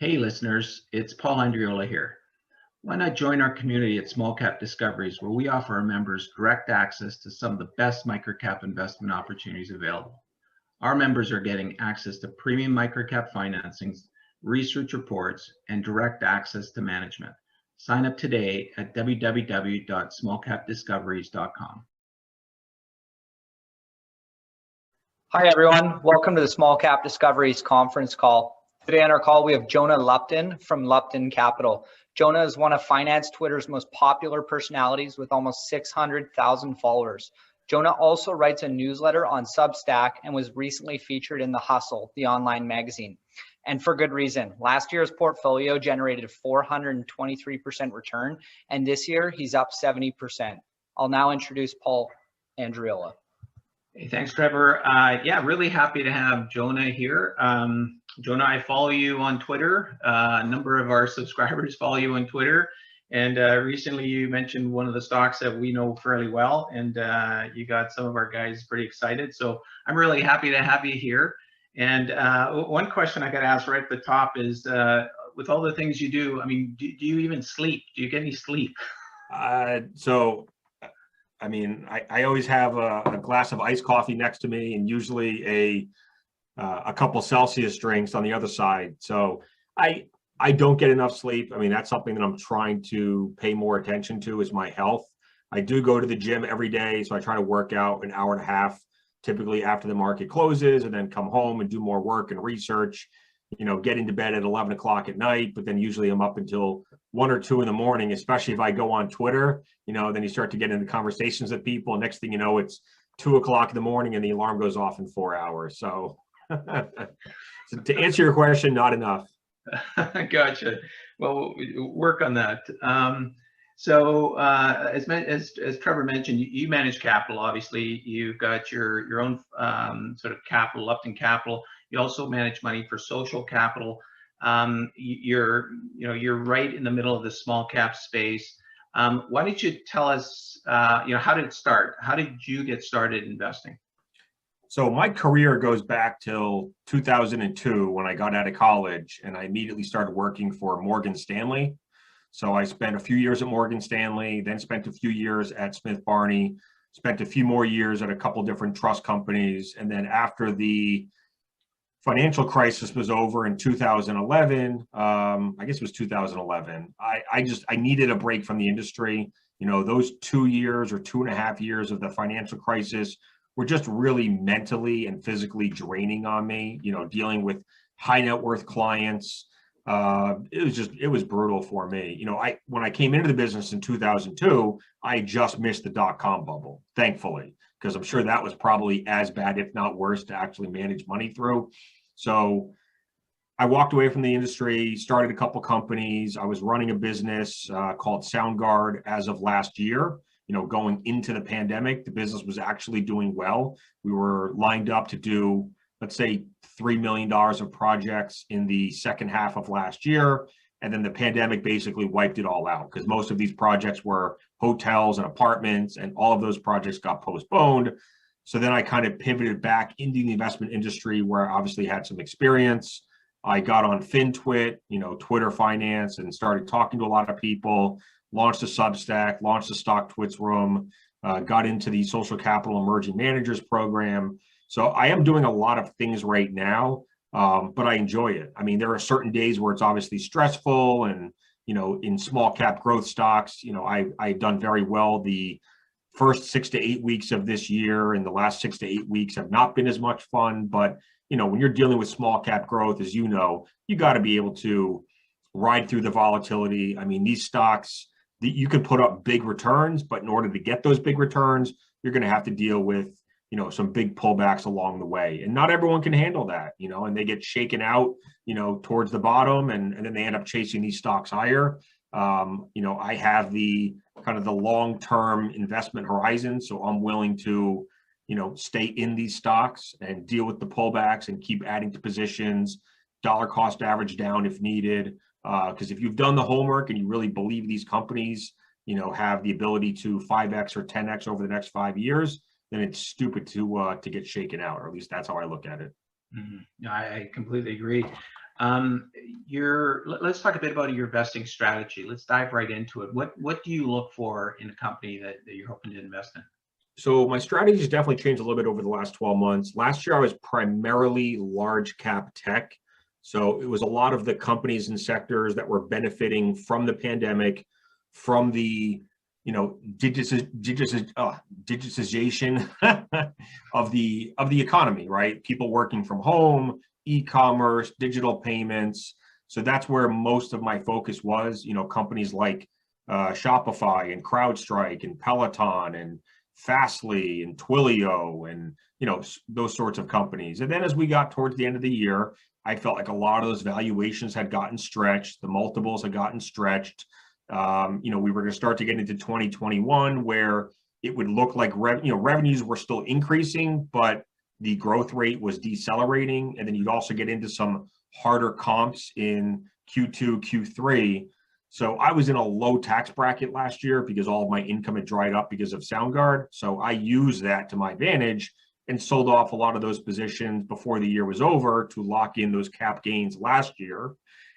Hey listeners, it's Paul Andreola here. Why not join our community at Small Cap Discoveries, where we offer our members direct access to some of the best microcap investment opportunities available. Our members are getting access to premium microcap financings, research reports, and direct access to management. Sign up today at www.smallcapdiscoveries.com. Hi everyone, welcome to the Small Cap Discoveries conference call. Today on our call we have Jonah Lupton from Lupton Capital. Jonah is one of finance Twitter's most popular personalities with almost 600,000 followers. Jonah also writes a newsletter on Substack and was recently featured in The Hustle, the online magazine. And for good reason. Last year's portfolio generated a 423% return, and this year he's up 70%. I'll now introduce Paul Andreola. Hey, thanks, Trevor. Yeah, really happy to have Jonah here. Jonah, I follow you on Twitter. A number of our subscribers follow you on Twitter. And recently you mentioned one of the stocks that we know fairly well, and you got some of our guys pretty excited. So I'm really happy to have you here. And one question I got to ask right at the top is, with all the things you do, I mean, do you even sleep? Do you get any sleep? I always have a glass of iced coffee next to me, and usually a couple Celsius drinks on the other side. So I don't get enough sleep. I mean, that's something that I'm trying to pay more attention to, is my health. I do go to the gym every day, so I try to work out an hour and a half, typically after the market closes, and then come home and do more work and research. You know, get into bed at 11 o'clock at night, but then usually I'm up until 1 or 2 in the morning, especially if I go on Twitter. You know, then you start to get into conversations with people. Next thing you know, it's 2 o'clock in the morning and the alarm goes off in 4 hours. So, so to answer your question, not enough. Gotcha. Well, work on that. As Trevor mentioned, you manage capital. Obviously, you've got your own sort of capital, Lupton Capital. You also manage money for social capital. You're right in the middle of the small cap space. Why don't you tell us, how did it start? How did you get started investing? So my career goes back till 2002 when I got out of college, and I immediately started working for Morgan Stanley. So I spent a few years at Morgan Stanley, then spent a few years at Smith Barney, spent a few more years at a couple different trust companies. And then after the financial crisis was over in 2011, I guess it was 2011, I needed a break from the industry. You know, those 2 years or 2.5 years of the financial crisis were just really mentally and physically draining on me, you know, dealing with high net worth clients. It was brutal for me. You know, when I came into the business in 2002, I just missed the dot-com bubble, thankfully, because I'm sure that was probably as bad, if not worse, to actually manage money through. So I walked away from the industry, started a couple companies. I was running a business called SoundGuard as of last year. You know, going into the pandemic, the business was actually doing well. We were lined up to do, let's say, $3 million of projects in the second half of last year. And then the pandemic basically wiped it all out, because most of these projects were hotels and apartments, and all of those projects got postponed. So then I kind of pivoted back into the investment industry, where I obviously had some experience. I got on FinTwit, you know, Twitter finance, and started talking to a lot of people, launched a Substack, launched a Stock Twits Room, got into the Social Capital Emerging Managers program. So I am doing a lot of things right now, but I enjoy it. I mean, there are certain days where it's obviously stressful, and, you know, in small cap growth stocks, you know, I've done very well the first 6 to 8 weeks of this year, and the last 6 to 8 weeks have not been as much fun. But, you know, when you're dealing with small cap growth, as you know, you got to be able to ride through the volatility. I mean, these stocks, you can put up big returns, but in order to get those big returns, you're going to have to deal with, you know, some big pullbacks along the way. And not everyone can handle that, you know, and they get shaken out, you know, towards the bottom, and then they end up chasing these stocks higher. You know, I have the kind of the long-term investment horizon, so I'm willing to, you know, stay in these stocks and deal with the pullbacks and keep adding to positions, dollar cost average down if needed. Because if you've done the homework and you really believe these companies, you know, have the ability to 5x or 10x over the next 5 years, then it's stupid to get shaken out, or at least that's how I look at it. Mm-hmm. I completely agree. Let's talk a bit about your investing strategy. Let's dive right into it. What do you look for in a company that you're hoping to invest in? So my strategy has definitely changed a little bit over the last 12 months. Last year, I was primarily large cap tech. So it was a lot of the companies and sectors that were benefiting from the pandemic, from the digitization of the economy, right? People working from home, e-commerce, digital payments. So that's where most of my focus was. Companies like Shopify and CrowdStrike and Peloton and Fastly and Twilio and those sorts of companies. And then as we got towards the end of the year, I felt like a lot of those valuations had gotten stretched. The multiples had gotten stretched. We were going to start to get into 2021 where it would look like revenues were still increasing, but the growth rate was decelerating. And then you'd also get into some harder comps in Q2, Q3. So I was in a low tax bracket last year because all of my income had dried up because of SoundGuard. So I used that to my advantage and sold off a lot of those positions before the year was over to lock in those cap gains last year.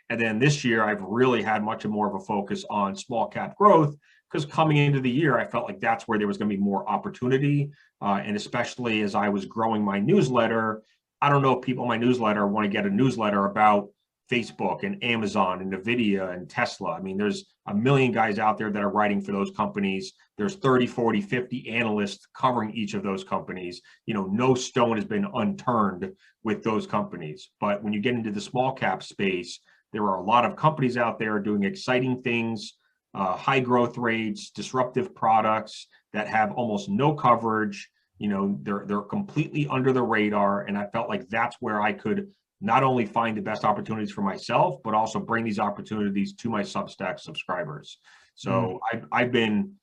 And then this year, I've really had much more of a focus on small cap growth because coming into the year, I felt like that's where there was going to be more opportunity. And especially as I was growing my newsletter, I don't know if people in my newsletter want to get a newsletter about Facebook and Amazon and Nvidia and Tesla. I mean, there's a million guys out there that are writing for those companies. There's 30, 40, 50 analysts covering each of those companies. No stone has been unturned with those companies. But when you get into the small cap space, there are a lot of companies out there doing exciting things, high growth rates, disruptive products that have almost no coverage. They're completely under the radar. And I felt like that's where I could not only find the best opportunities for myself, but also bring these opportunities to my Substack subscribers. So I've been,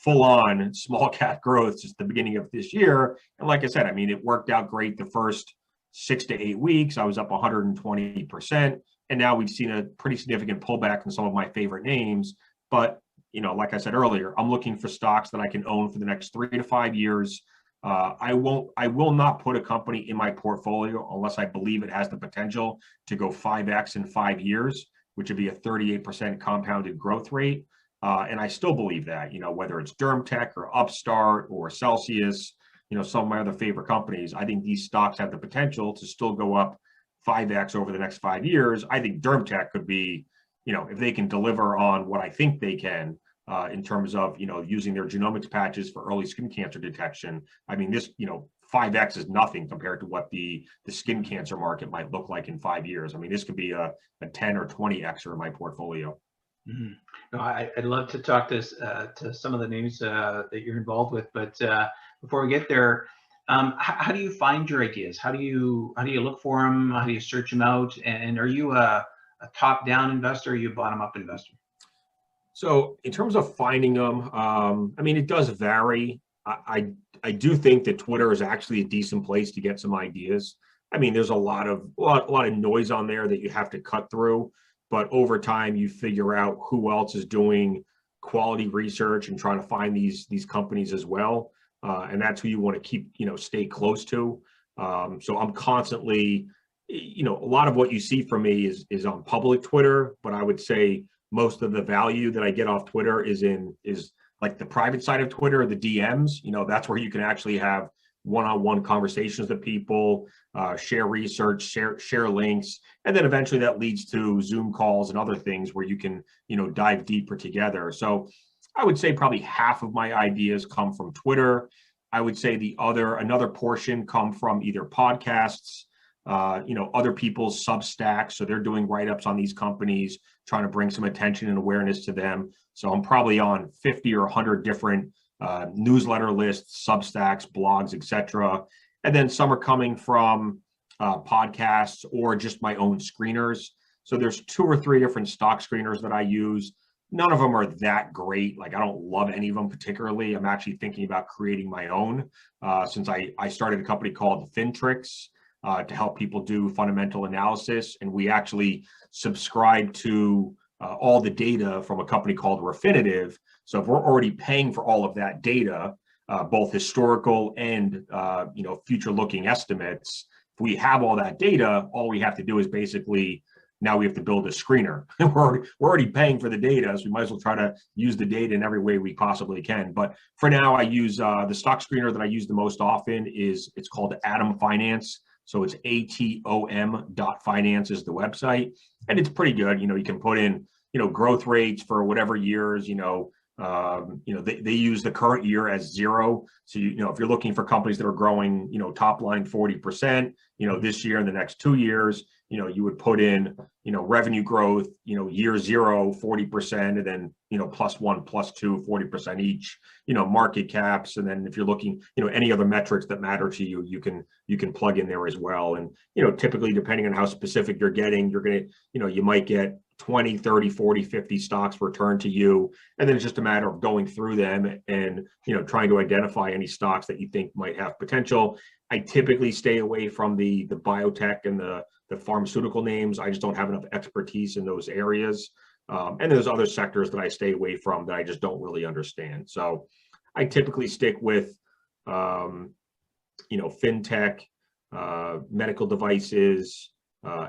full on small cap growth since the beginning of this year. And like I said, I mean, it worked out great the first 6 to 8 weeks. I was up 120%. And now we've seen a pretty significant pullback in some of my favorite names. But, like I said earlier, I'm looking for stocks that I can own for the next 3 to 5 years. I will not put a company in my portfolio unless I believe it has the potential to go 5x in 5 years, which would be a 38% compounded growth rate. And I still believe that, whether it's DermTech or Upstart or Celsius, some of my other favorite companies, I think these stocks have the potential to still go up 5x over the next 5 years. I think DermTech could be, if they can deliver on what I think they can, in terms of, using their genomics patches for early skin cancer detection. I mean, this, 5x is nothing compared to what the skin cancer market might look like in 5 years. I mean, this could be a 10 or 20x in my portfolio. Mm-hmm. No, I'd love to talk to some of the names that you're involved with, but before we get there, how do you find your ideas? How do you look for them? How do you search them out? And are you a top-down investor? Or are you a bottom-up investor? So in terms of finding them, I mean, it does vary. I do think that Twitter is actually a decent place to get some ideas. I mean, there's a lot of noise on there that you have to cut through, but over time you figure out who else is doing quality research and trying to find these companies as well. And that's who you want to keep, stay close to. So I'm constantly, a lot of what you see from me is on public Twitter, but I would say most of the value that I get off Twitter is like the private side of Twitter, the DMs. That's where you can actually have one-on-one conversations with people, share research, share links, and then eventually that leads to Zoom calls and other things where you can, dive deeper together. So I would say probably half of my ideas come from Twitter. I would say another portion come from either podcasts, other people's Substacks. So they're doing write-ups on these companies, trying to bring some attention and awareness to them. So I'm probably on 50 or 100 different newsletter lists, Substacks, blogs, etc. And then some are coming from podcasts or just my own screeners. So there's 2 or 3 different stock screeners that I use. None of them are that great. Like, I don't love any of them particularly. I'm actually thinking about creating my own since I started a company called Fintrix to help people do fundamental analysis. And we actually subscribe to all the data from a company called Refinitiv. So if we're already paying for all of that data, both historical and future looking estimates, If we have all that data, all we have to do is basically, now we have to build a screener. we're already paying for the data, so we might as well try to use the data in every way we possibly can. But for now, I use the stock screener that I use the most often it's called Atom Finance. So it's atom.finance is the website, and it's pretty good. You can put in, growth rates for whatever years, they use the current year as 0. So, if you're looking for companies that are growing, top line 40%, this year and the next 2 years, you would put in, revenue growth, year 0, 40%, and then, +1, +2, 40% each, market caps. And then if you're looking, any other metrics that matter to you, you can plug in there as well. And, typically depending on how specific you're getting, you're going to, you might get 20, 30, 40, 50 stocks returned to you. And then it's just a matter of going through them and, trying to identify any stocks that you think might have potential. I typically stay away from the biotech and the pharmaceutical names. I just don't have enough expertise in those areas. And there's other sectors that I stay away from that I just don't really understand. So I typically stick with, fintech, medical devices,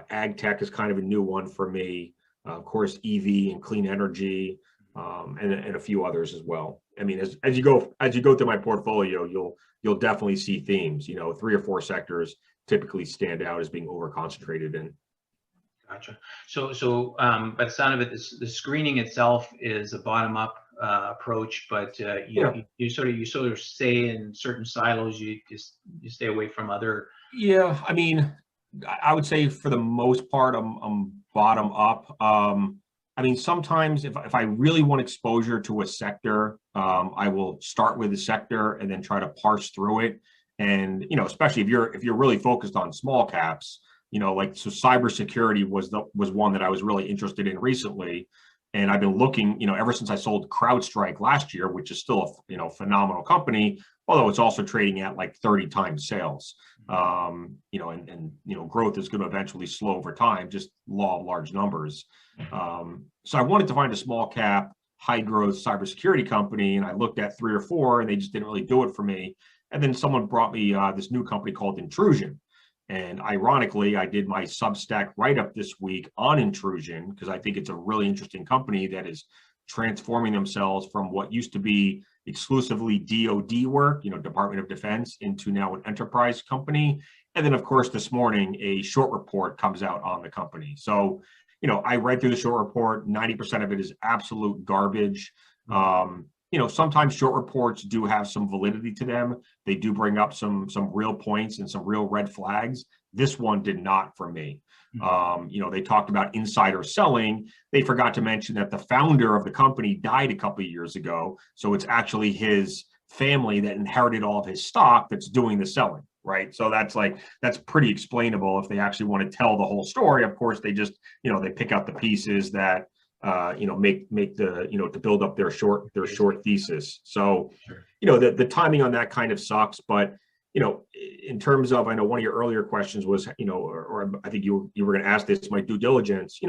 ag tech is kind of a new one for me. Of course, EV and clean energy, and a few others as well. I mean, as you go through my portfolio, you'll definitely see themes. 3 or 4 sectors typically stand out as being over concentrated in. Gotcha. So by the sound of it, the screening itself is a bottom-up approach, but you sort of say in certain silos, you stay away from other. Yeah, I mean, I would say for the most part, I'm bottom up. I mean, sometimes if I really want exposure to a sector, I will start with the sector and then try to parse through it. And especially if you're really focused on small caps, so cybersecurity was one that I was really interested in recently. And I've been looking, ever since I sold CrowdStrike last year, which is still a phenomenal company, although it's also trading at like 30 times sales. And growth is going to eventually slow over time, just law of large numbers. So I wanted to find a small cap, high growth cybersecurity company, and I looked at 3 or 4, and they just didn't really do it for me. And then someone brought me this new company called Intrusion. And ironically, I did my Substack write-up this week on Intrusion because I think it's a really interesting company that is transforming themselves from what used to be exclusively DoD work, Department of Defense, into now an enterprise company. And then, of course, this morning, a short report comes out on the company. So, I read through the short report. 90% of it is absolute garbage. Sometimes short reports do have some validity to them. They do bring up some real points and some real red flags. This one did not for me. They talked about insider selling. They forgot to mention that the founder of the company died a couple of years ago. So it's actually his family that inherited all of his stock that's doing the selling, right? So that's pretty explainable if they actually want to tell the whole story. Of course, they just, they pick out the pieces that make the, to build up their short thesis. So, the timing on that kind of sucks, but, in terms of, I know one of your earlier questions was, or I think you were going to ask this, my due diligence,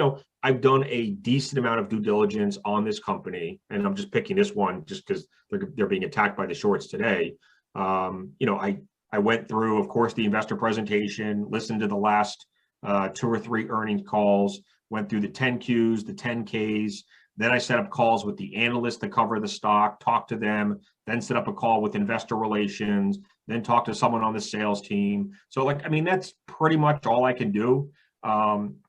I've done a decent amount of due diligence on this company, and I'm just picking this one just because they're being attacked by the shorts today. I went through, of course, the investor presentation, listened to the last 2 or 3 earnings calls, went through the 10Qs, the 10Ks. Then I set up calls with the analysts that cover the stock, talked to them, then set up a call with investor relations, then talk to someone on the sales team. So that's pretty much all I can do.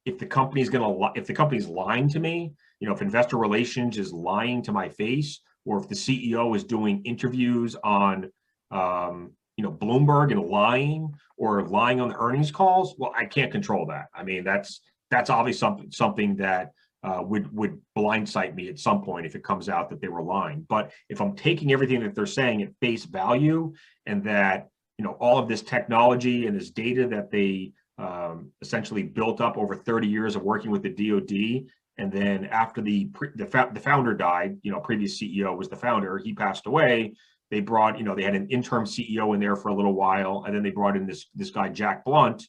If the company's lying to me, if investor relations is lying to my face, or if the CEO is doing interviews on, Bloomberg and lying on the earnings calls, well, I can't control that. I mean, that's obviously something that would blindside me at some point if it comes out that they were lying. But if I'm taking everything that they're saying at face value, and that all of this technology and this data that they essentially built up over 30 years of working with the DoD, and then after the founder died, previous CEO was the founder, he passed away. They brought, they had an interim CEO in there for a little while, and then they brought in this guy Jack Blunt,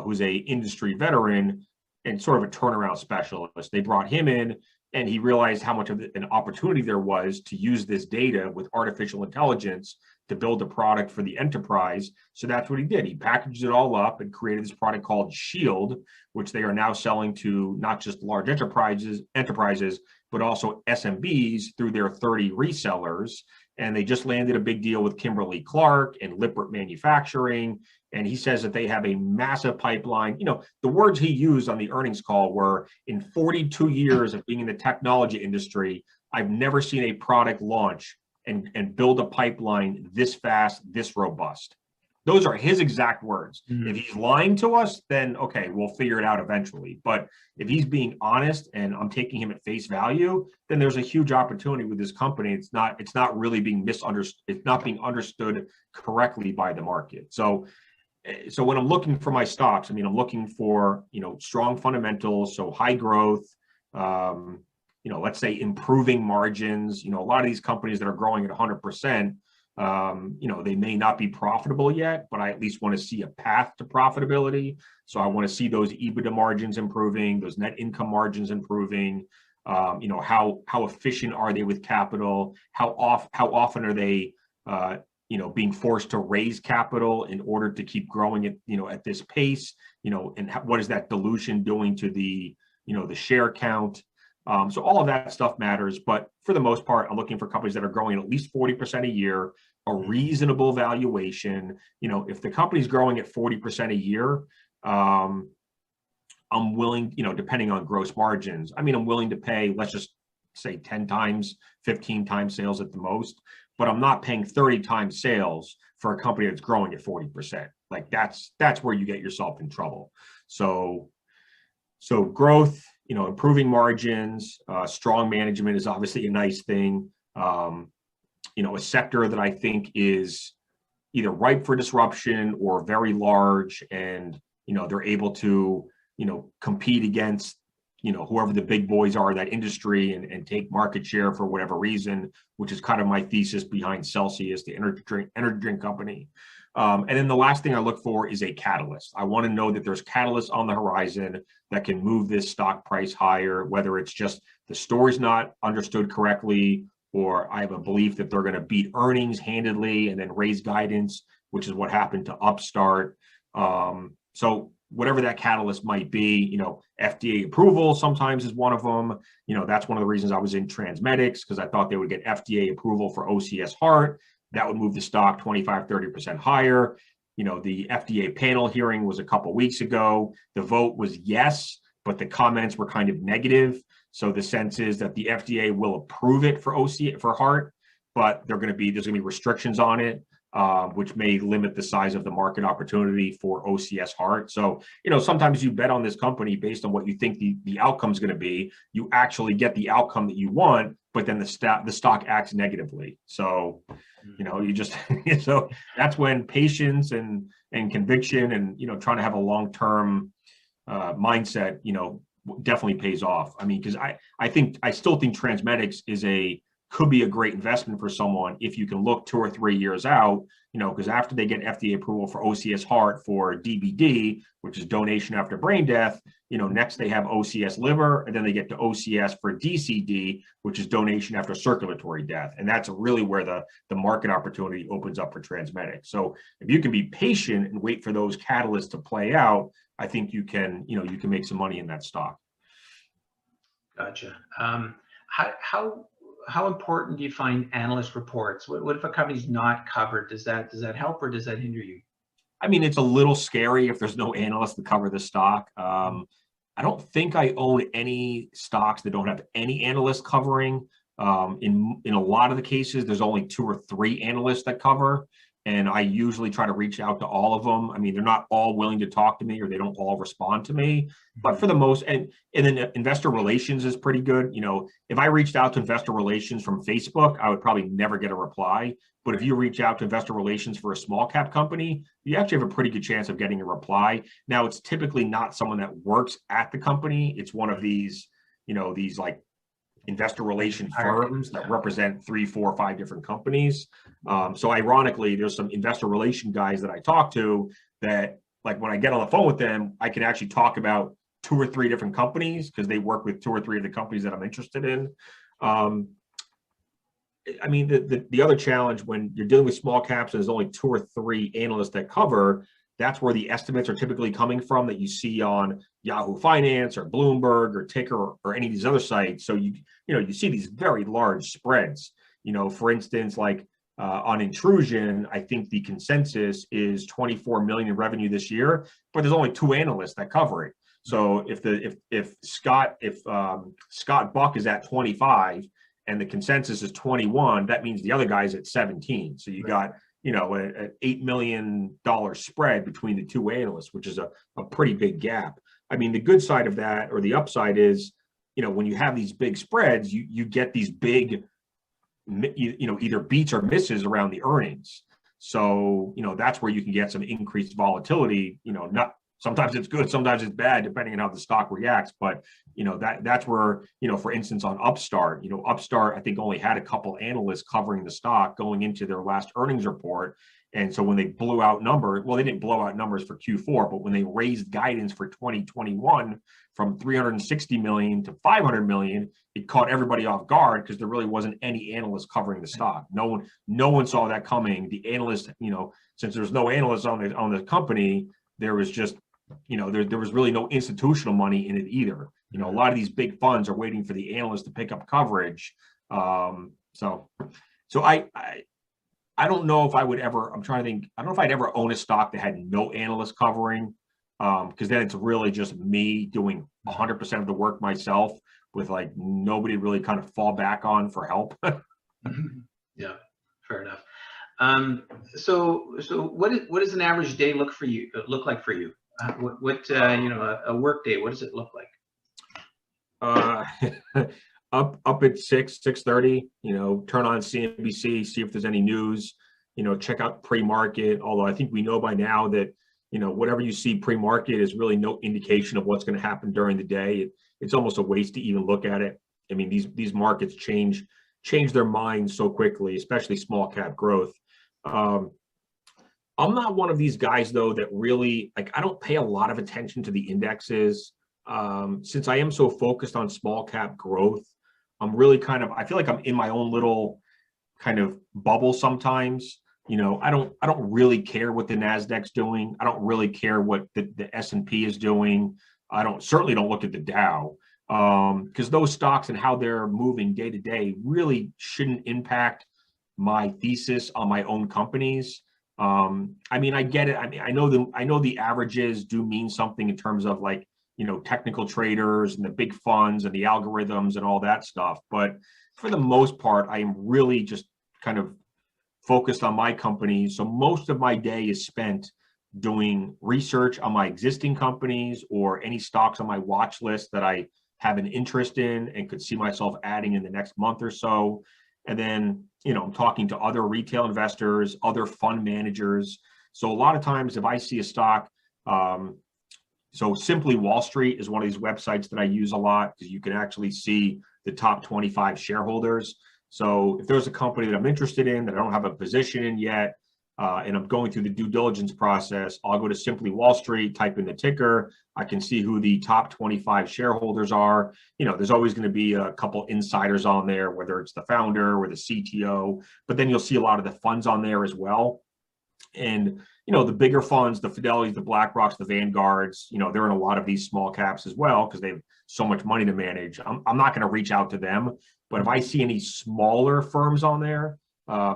who's a industry veteran and sort of a turnaround specialist. They brought him in, and he realized how much of an opportunity there was to use this data with artificial intelligence to build a product for the enterprise. So that's what he did. He packaged it all up and created this product called Shield, which they are now selling to not just large enterprises, but also SMBs through their 30 resellers. And they just landed a big deal with Kimberly-Clark and Lippert Manufacturing. And he says that they have a massive pipeline. You know, the words he used on the earnings call were, in 42 years of being in the technology industry, I've never seen a product launch and build a pipeline this fast, this robust. Those are his exact words. Mm-hmm. If he's lying to us, then okay, we'll figure it out eventually. But if he's being honest and I'm taking him at face value, then there's a huge opportunity with this company. It's not really being misunderstood. It's not being understood correctly by the market. So when I'm looking for my stocks, I mean, I'm looking for, you know, strong fundamentals, so high growth, you know, let's say improving margins. You know, a lot of these companies that are growing at 100%, you know, they may not be profitable yet, but I at least want to see a path to profitability. So I want to see those EBITDA margins improving, those net income margins improving. You know, how efficient are they with capital? How often are they, you know, being forced to raise capital in order to keep growing it, you know, at this pace? You know, and what is that dilution doing to the, you know, the share count? So all of that stuff matters, but for the most part, I'm looking for companies that are growing at least 40% a year, a reasonable valuation. You know, if the company's growing at 40% a year, I'm willing, you know, depending on gross margins, I mean, I'm willing to pay, let's just say 10 times, 15 times sales at the most, but I'm not paying 30 times sales for a company that's growing at 40%. Like that's where you get yourself in trouble. So growth, you know, improving margins, strong management is obviously a nice thing. You know, a sector that I think is either ripe for disruption or very large, and, you know, they're able to, you know, compete against, you know, whoever the big boys are in that industry and take market share for whatever reason, which is kind of my thesis behind Celsius, the energy drink company. And then the last thing I look for is a catalyst. I want to know that there's catalysts on the horizon that can move this stock price higher, whether it's just the story's not understood correctly, or I have a belief that they're going to beat earnings handedly and then raise guidance, which is what happened to Upstart. So whatever that catalyst might be, you know, FDA approval sometimes is one of them. You know, that's one of the reasons I was in Transmedics, because I thought they would get FDA approval for OCS Heart. That would move the stock 25, 30% higher. You know, the FDA panel hearing was a couple of weeks ago. The vote was yes, but the comments were kind of negative. So the sense is that the FDA will approve it for heart, but there's going to be restrictions on it, which may limit the size of the market opportunity for OCS Heart. So, you know, sometimes you bet on this company based on what you think the outcome is going to be. You actually get the outcome that you want, but then the stock acts negatively. So, you know, you just, so that's when patience and conviction and, you know, trying to have a long-term mindset, you know, definitely pays off. I mean, because I still think Transmedics could be a great investment for someone if you can look 2 or 3 years out, you know, because after they get FDA approval for OCS Heart for DBD, which is donation after brain death, you know, next they have OCS liver, and then they get to OCS for DCD, which is donation after circulatory death. And that's really where the market opportunity opens up for Transmedics. So if you can be patient and wait for those catalysts to play out, I think you can make some money in that stock. Gotcha. How important do you find analyst reports? What if a company's not covered? Does that help or does that hinder you? I mean, it's a little scary if there's no analyst to cover the stock. I don't think I own any stocks that don't have any analysts covering. In a lot of the cases, there's only 2 or 3 analysts that cover, and I usually try to reach out to all of them. I mean, they're not all willing to talk to me, or they don't all respond to me. But for the most, and then investor relations is pretty good. You know, if I reached out to investor relations from Facebook, I would probably never get a reply. But if you reach out to investor relations for a small cap company, you actually have a pretty good chance of getting a reply. Now, it's typically not someone that works at the company. It's one of these, you know, these like investor relation firms that represent 3, 4, 5 different companies. So ironically, there's some investor relation guys that I talk to that, like, when I get on the phone with them, I can actually talk about 2 or 3 different companies because they work with 2 or 3 of the companies that I'm interested in. I mean, the other challenge when you're dealing with small caps and there's only 2 or 3 analysts that cover, that's where the estimates are typically coming from that you see on Yahoo Finance or Bloomberg or Ticker or any of these other sites. So you see these very large spreads. For instance, like on Intrusion, I think the consensus is 24 million in revenue this year, but there's only 2 analysts that cover it. So if Scott Buck is at 25 and the consensus is 21, that means the other guy's at 17. So you got an $8 million spread between the 2 analysts, which is a pretty big gap. I mean, the good side of that, or the upside, is when you have these big spreads, you get these big either beats or misses around the earnings. So that's where you can get some increased volatility. Not sometimes it's good, sometimes it's bad, depending on how the stock reacts. But that's where for instance on Upstart, Upstart I think only had a couple analysts covering the stock going into their last earnings report. And so when they blew out numbers, well, they didn't blow out numbers for Q4, but when they raised guidance for 2021 from 360 million to 500 million, it caught everybody off guard because there really wasn't any analyst covering the stock. No one saw that coming. The analyst, since there's no analysts on the company, there was just, there was really no institutional money in it either. A lot of these big funds are waiting for the analysts to pick up coverage. So I don't know if I would ever, I'm trying to think, I don't know if I'd ever own a stock that had no analyst covering, because then it's really just me doing 100% of the work myself with like nobody really kind of fall back on for help. Yeah, fair enough. So what does an average day look like for you? A work day, what does it look like? Up at 6:30, turn on CNBC, see if there's any news, check out pre-market. Although I think we know by now that, whatever you see pre-market is really no indication of what's going to happen during the day. It's almost a waste to even look at it. I mean, these markets change their minds so quickly, especially small cap growth. I'm not one of these guys though that really, I don't pay a lot of attention to the indexes. Since I am so focused on small cap growth, I'm really I feel like I'm in my own little kind of bubble sometimes. I don't really care what the Nasdaq's doing. I don't really care what the S&P is doing. Certainly don't look at the Dow, because those stocks and how they're moving day to day really shouldn't impact my thesis on my own companies. I mean, I get it. I mean, I know the averages do mean something in terms of like, technical traders and the big funds and the algorithms and all that stuff. But for the most part, I am really just kind of focused on my company. So most of my day is spent doing research on my existing companies or any stocks on my watch list that I have an interest in and could see myself adding in the next month or so. And then, I'm talking to other retail investors, other fund managers. So a lot of times if I see a stock, so Simply Wall Street is one of these websites that I use a lot because you can actually see the top 25 shareholders. So if there's a company that I'm interested in that I don't have a position in yet, and I'm going through the due diligence process, I'll go to Simply Wall Street, type in the ticker. I can see who the top 25 shareholders are. There's always going to be a couple insiders on there, whether it's the founder or the CTO, but then you'll see a lot of the funds on there as well. And, the bigger funds, the Fidelities, the BlackRocks, the Vanguards, they're in a lot of these small caps as well because they have so much money to manage. I'm not going to reach out to them, but if I see any smaller firms on there,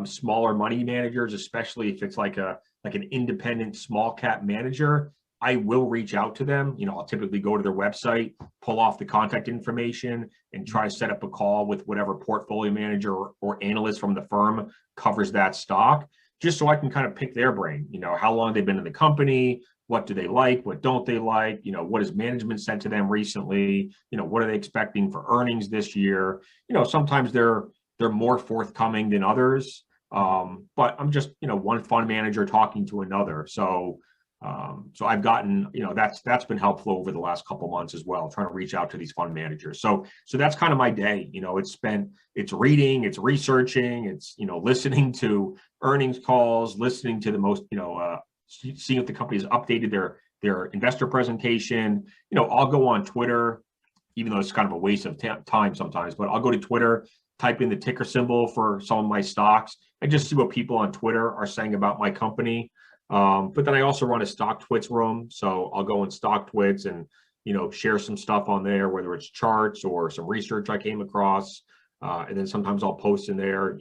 smaller money managers, especially if it's like an independent small cap manager, I will reach out to them. I'll typically go to their website, pull off the contact information, and try to set up a call with whatever portfolio manager or analyst from the firm covers that stock, just so I can kind of pick their brain. How long they've been in the company, what do they like, what don't they like, what has management said to them recently, what are they expecting for earnings this year. Sometimes they're more forthcoming than others, but I'm just one fund manager talking to another. So I've gotten, that's been helpful over the last couple months as well, trying to reach out to these fund managers. So that's kind of my day. It's reading, it's researching, it's listening to earnings calls, listening to the most, seeing if the company has updated their investor presentation. I'll go on Twitter, even though it's kind of a waste of time sometimes, but I'll go to Twitter, type in the ticker symbol for some of my stocks, and just see what people on Twitter are saying about my company. But then I also run a stock twits room. So I'll go in stock twits and, share some stuff on there, whether it's charts or some research I came across. And then sometimes I'll post in there,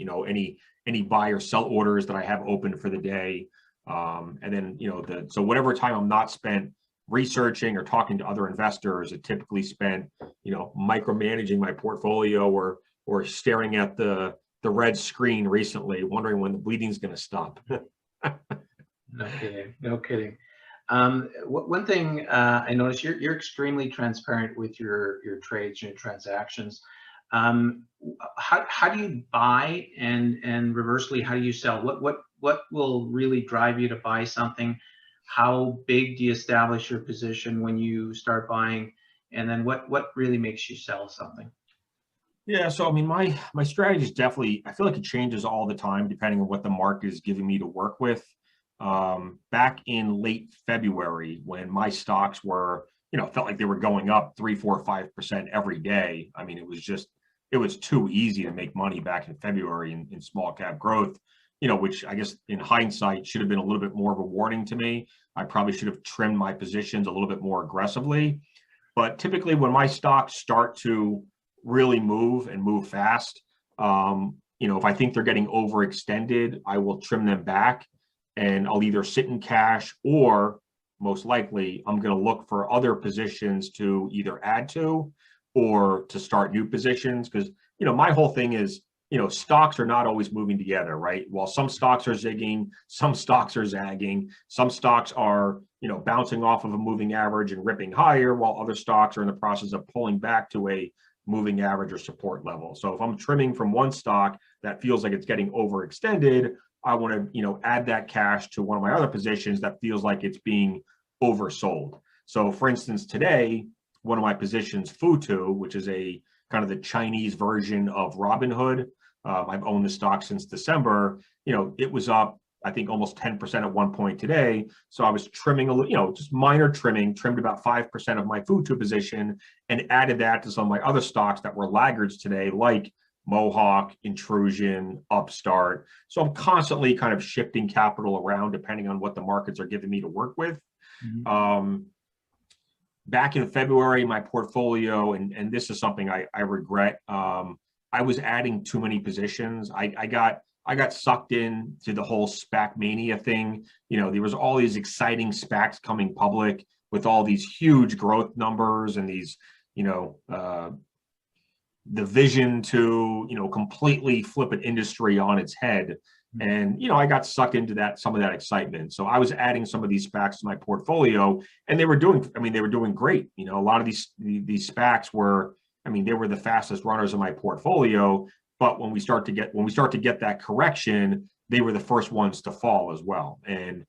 any buy or sell orders that I have open for the day. And then, so whatever time I'm not spent researching or talking to other investors, it typically spent, micromanaging my portfolio or staring at the red screen recently, wondering when the bleeding's going to stop. No kidding. No kidding. One thing I noticed, you're extremely transparent with your trades and your transactions. How do you buy and reversely, how do you sell? What will really drive you to buy something? How big do you establish your position when you start buying? And then what really makes you sell something? Yeah, so I mean, my strategy is definitely, I feel like it changes all the time depending on what the market is giving me to work with. Back in late February, when my stocks were, felt like they were going up 3, 4, 5% every day. I mean, it was too easy to make money back in February in small cap growth, which I guess in hindsight should have been a little bit more of a warning to me. I probably should have trimmed my positions a little bit more aggressively. But typically when my stocks start to really move and move fast, if I think they're getting overextended, I will trim them back and I'll either sit in cash or most likely I'm going to look for other positions to either add to or to start new positions. Because, my whole thing is, stocks are not always moving together, right? While some stocks are zigging, some stocks are zagging, some stocks are, bouncing off of a moving average and ripping higher, while other stocks are in the process of pulling back to a moving average or support level. So if I'm trimming from one stock that feels like it's getting overextended, I want to, add that cash to one of my other positions that feels like it's being oversold. So for instance, today, one of my positions, Futu, which is a kind of the Chinese version of Robinhood. I've owned the stock since December. It was up, I think, almost 10% at one point today. So I was trimming a little, just minor trimming, trimmed about 5% of my Futu position and added that to some of my other stocks that were laggards today, like Mohawk, Intrusion, Upstart. So I'm constantly kind of shifting capital around depending on what the markets are giving me to work with. Mm-hmm. Back in February, my portfolio, and this is something I regret, I was adding too many positions. I got sucked in to the whole SPAC mania thing. There was all these exciting SPACs coming public with all these huge growth numbers and these, the vision to, completely flip an industry on its head. And, I got sucked into some of that excitement. So I was adding some of these SPACs to my portfolio and they were doing great. A lot of these SPACs were, they were the fastest runners in my portfolio. But when we start to get that correction, they were the first ones to fall as well. And,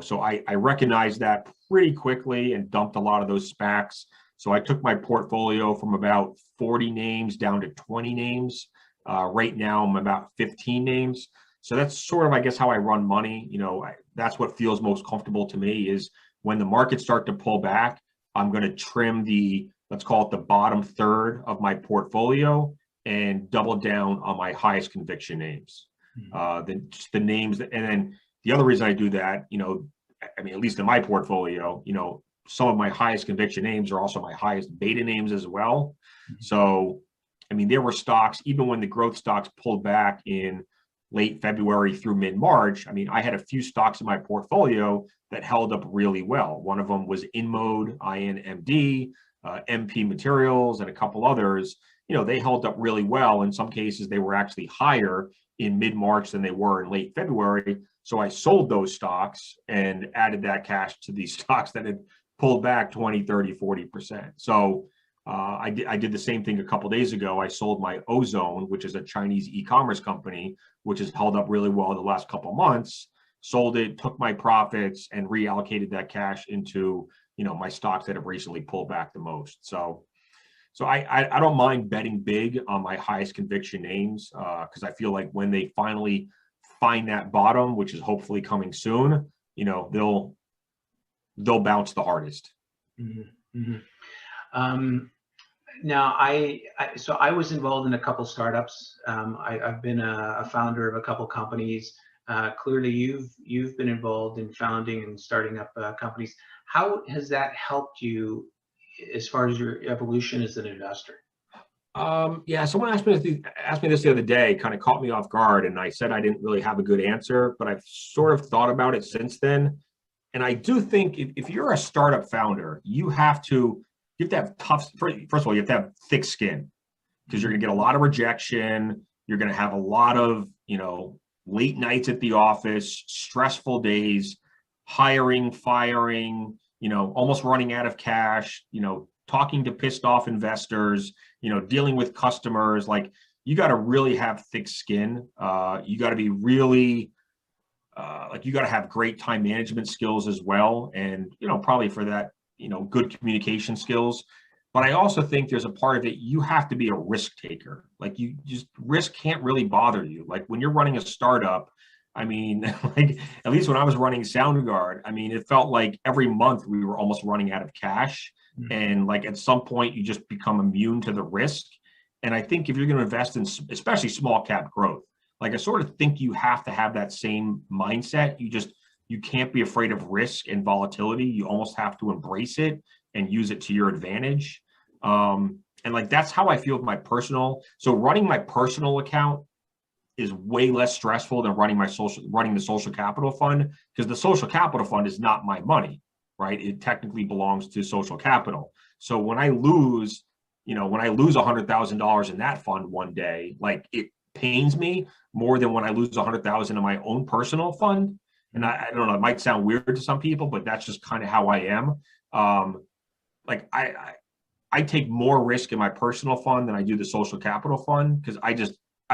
so I recognized that pretty quickly and dumped a lot of those SPACs. So I took my portfolio from about 40 names down to 20 names. Right now I'm about 15 names. So that's sort of, I guess, how I run money. That's what feels most comfortable to me is when the markets start to pull back, I'm going to trim let's call it the bottom third of my portfolio and double down on my highest conviction names. Then just the names, and then the other reason I do that, at least in my portfolio, some of my highest conviction names are also my highest beta names as well. So, there were stocks, even when the growth stocks pulled back in late February through mid-March, I had a few stocks in my portfolio that held up really well. One of them was InMode, INMD, MP Materials, and a couple others. They held up really well. In some cases, they were actually higher in mid-March than they were in late February. So I sold those stocks and added that cash to these stocks that had pulled back 20, 30, 40%. So I did the same thing a couple of days ago. I sold my Ozone, which is a Chinese e-commerce company, which has held up really well the last couple of months. Sold it, took my profits, and reallocated that cash into my stocks that have recently pulled back the most. So I don't mind betting big on my highest conviction names because I feel like when they finally find that bottom, which is hopefully coming soon, they'll bounce the hardest. Mm-hmm. Mm-hmm. Now, so I was involved in a couple startups. I've been a founder of a couple companies. Clearly, you've been involved in founding and starting up companies. How has that helped you as far as your evolution as an investor? Yeah, someone asked me this the other day, kind of caught me off guard, and I said I didn't really have a good answer, but I've sort of thought about it since then. And I do think if you're a startup founder, you have to have first of all, you have to have thick skin because you're going to get a lot of rejection. You're going to have a lot of, late nights at the office, stressful days, hiring, firing, almost running out of cash, talking to pissed off investors, dealing with customers. Like, you got to really have thick skin. You got to be really, you got to have great time management skills as well. And, probably for that, good communication skills. But I also think there's a part of it, you have to be a risk taker. Like, risk can't really bother you. Like, when you're running a startup, I mean, like, at least when I was running SoundGuard, I mean, it felt like every month we were almost running out of cash. And like, at some point you just become immune to the risk. And I think if you're going to invest in especially small cap growth, like, I sort of think you have to have that same mindset. You can't be afraid of risk and volatility. You almost have to embrace it and use it to your advantage. And like, that's how I feel with my personal. So running my personal account is way less stressful than running the social capital fund, because the social capital fund is not my money, right? It technically belongs to social capital. So when I lose $100,000 in that fund one day, like, it pains me more than when I lose $100,000 in my own personal fund. And I don't know, it might sound weird to some people, but that's just kind of how I am. Like, I take more risk in my personal fund than I do the social capital fund, because I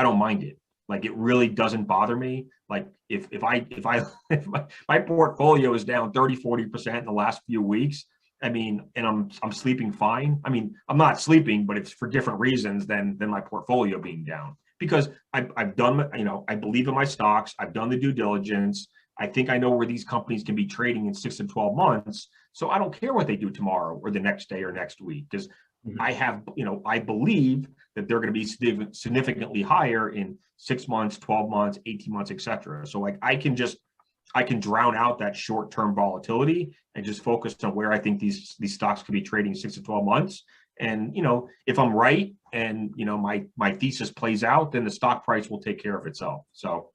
don't mind it. Like, it really doesn't bother me. Like, if my portfolio is down 30-40% in the last few weeks, I mean, and I'm sleeping fine. I mean, I'm not sleeping, but it's for different reasons than my portfolio being down, because I've done, I believe in my stocks. I've done the due diligence. I think I know where these companies can be trading in 6 to 12 months. So I don't care what they do tomorrow or the next day or next week, because I believe that they're going to be significantly higher in 6 months, 12 months, 18 months, etc. So, like, I can drown out that short-term volatility and just focus on where I think these stocks could be trading 6 to 12 months. And, if I'm right and, my thesis plays out, then the stock price will take care of itself. So,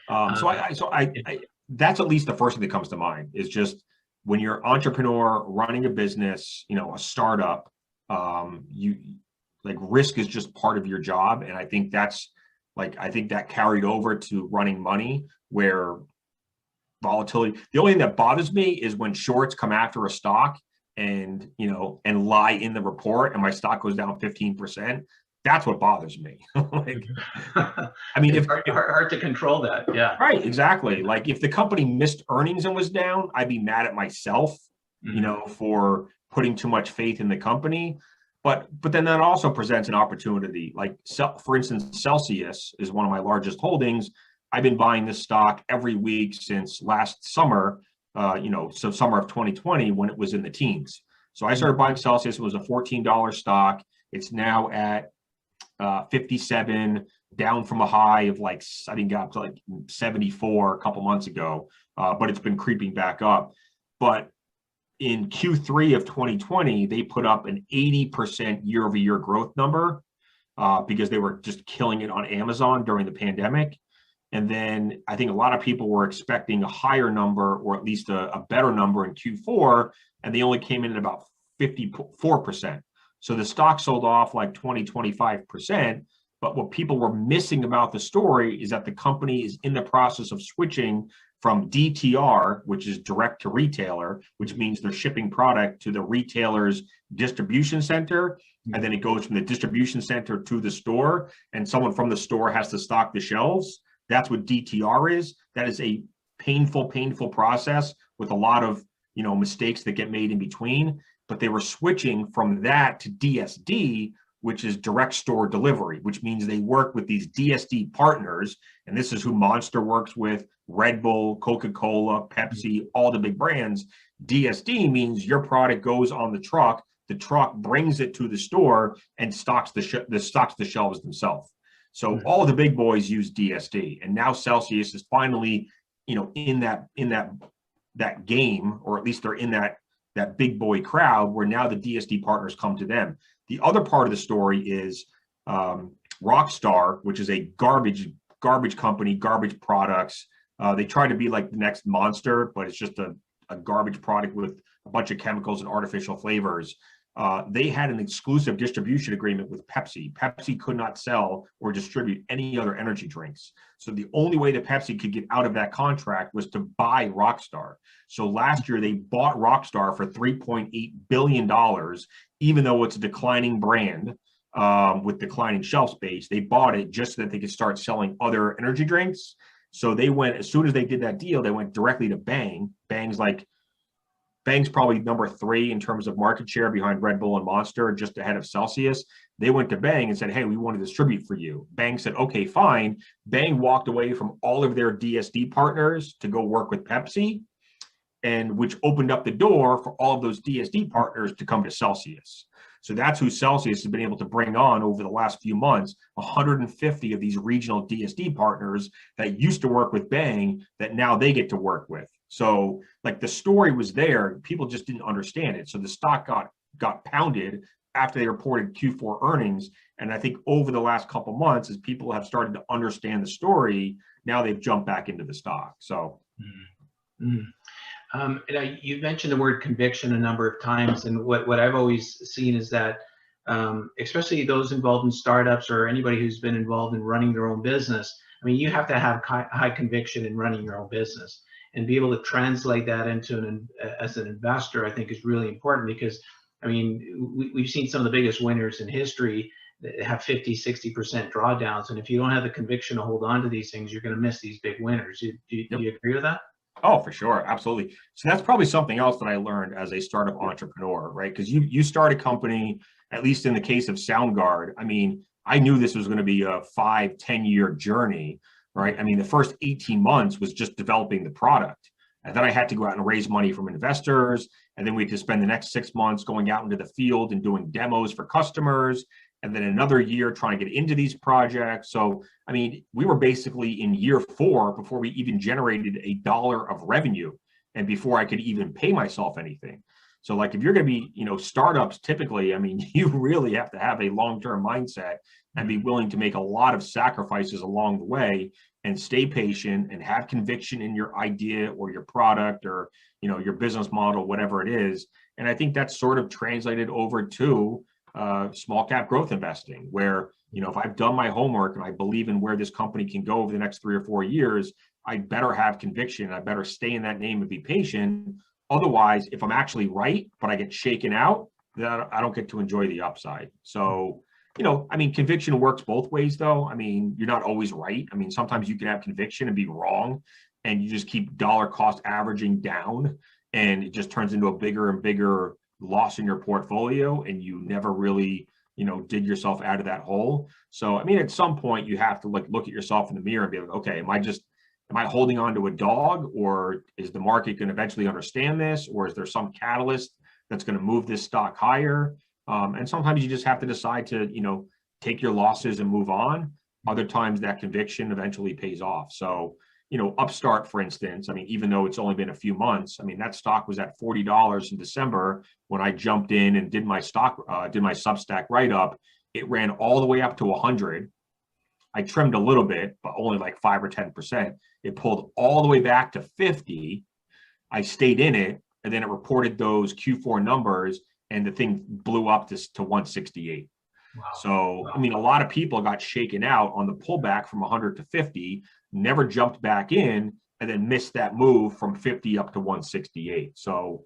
that's at least the first thing that comes to mind, is just when you're an entrepreneur running a business, a startup, risk is just part of your job. And I think that carried over to running money, where volatility, the only thing that bothers me is when shorts come after a stock and lie in the report and my stock goes down 15%. That's what bothers me. Like, I mean, it's hard to control that. Yeah. Right. Exactly. Like, if the company missed earnings and was down, I'd be mad at myself, for putting too much faith in the company. But then that also presents an opportunity. Like, for instance, Celsius is one of my largest holdings. I've been buying this stock every week since last summer, so summer of 2020, when it was in the teens. So I started buying Celsius. It was a $14 stock. It's now at 57, down from a high of, like, I think got to like 74 a couple months ago, but it's been creeping back up. But in Q3 of 2020, they put up an 80% year-over-year growth number, because they were just killing it on Amazon during the pandemic. And then I think a lot of people were expecting a higher number, or at least a better number in Q4, and they only came in at about 54%. So the stock sold off like 20-25%. But what people were missing about the story is that the company is in the process of switching from DTR, which is direct to retailer, which means they're shipping product to the retailer's distribution center. And then it goes from the distribution center to the store, and someone from the store has to stock the shelves. That's what DTR is. That is a painful process with a lot of, mistakes that get made in between. But they were switching from that to DSD, which is direct store delivery, which means they work with these DSD partners. And this is who Monster works with, Red Bull, Coca-Cola, Pepsi, all the big brands. DSD means your product goes on the truck the truck brings it to the store and stocks the shelves themselves. So all the big boys use DSD, and now Celsius is finally, in that game, or at least they're in that big boy crowd where now the DSD partners come to them. The other part of the story is Rockstar, which is a garbage company, garbage products. They try to be like the next Monster, but it's just a garbage product with a bunch of chemicals and artificial flavors. They had an exclusive distribution agreement with Pepsi. Pepsi could not sell or distribute any other energy drinks. So the only way that Pepsi could get out of that contract was to buy Rockstar. So last year they bought Rockstar for $3.8 billion, even though it's a declining brand with declining shelf space. They bought it just so that they could start selling other energy drinks. So they went, as soon as they did that deal, they went directly to Bang. Bang's probably number 3 in terms of market share behind Red Bull and Monster, just ahead of Celsius. They went to Bang and said, hey, we want to distribute for you. Bang said, okay, fine. Bang walked away from all of their DSD partners to go work with Pepsi, and which opened up the door for all of those DSD partners to come to Celsius. So that's who Celsius has been able to bring on over the last few months, 150 of these regional DSD partners that used to work with Bang that now they get to work with. So like the story was there, people just didn't understand it. So the stock got pounded after they reported Q4 earnings. And I think over the last couple of months, as people have started to understand the story, now they've jumped back into the stock. So. You've mentioned the word conviction a number of times, and what I've always seen is that, especially those involved in startups or anybody who's been involved in running their own business, I mean, you have to have high conviction in running your own business, and be able to translate that into as an investor, I think is really important, because, I mean, we've seen some of the biggest winners in history that have 50-60% drawdowns, and if you don't have the conviction to hold on to these things, you're going to miss these big winners. Do you agree with that? Oh, for sure. Absolutely. So that's probably something else that I learned as a startup entrepreneur, right? Because you start a company, at least in the case of SoundGuard, I mean, I knew this was going to be a 5-10 year journey, right? I mean, the first 18 months was just developing the product. And then I had to go out and raise money from investors. And then we had to spend the next 6 months going out into the field and doing demos for customers. And then another year trying to get into these projects. So, I mean, we were basically in year 4 before we even generated $1 of revenue and before I could even pay myself anything. So like, if you're going to be, startups, typically, I mean, you really have to have a long-term mindset and be willing to make a lot of sacrifices along the way and stay patient and have conviction in your idea or your product or, your business model, whatever it is. And I think that's sort of translated over to small cap growth investing, where, if I've done my homework and I believe in where this company can go over the next 3 or 4 years, I better have conviction. I better stay in that name and be patient. Otherwise, if I'm actually right, but I get shaken out, then I don't get to enjoy the upside. So, I mean, conviction works both ways, though. I mean, you're not always right. I mean, sometimes you can have conviction and be wrong, and you just keep dollar cost averaging down, and it just turns into a bigger and bigger loss in your portfolio, and you never really, dig yourself out of that hole. So, I mean, at some point you have to look at yourself in the mirror and be like, okay, am I holding on to a dog, or is the market going to eventually understand this, or is there some catalyst that's going to move this stock higher? And sometimes you just have to decide to, take your losses and move on. Other times that conviction eventually pays off. So, Upstart, for instance, I mean, even though it's only been a few months, I mean, that stock was at $40 in December when I jumped in and did my Substack write-up. It ran all the way up to 100. I trimmed a little bit, but only like 5 or 10%. It pulled all the way back to 50. I stayed in it, and then it reported those Q4 numbers, and the thing blew up to 168. Wow. So, I mean, a lot of people got shaken out on the pullback from 100 to 50, never jumped back in, and then missed that move from 50 up to 168. So,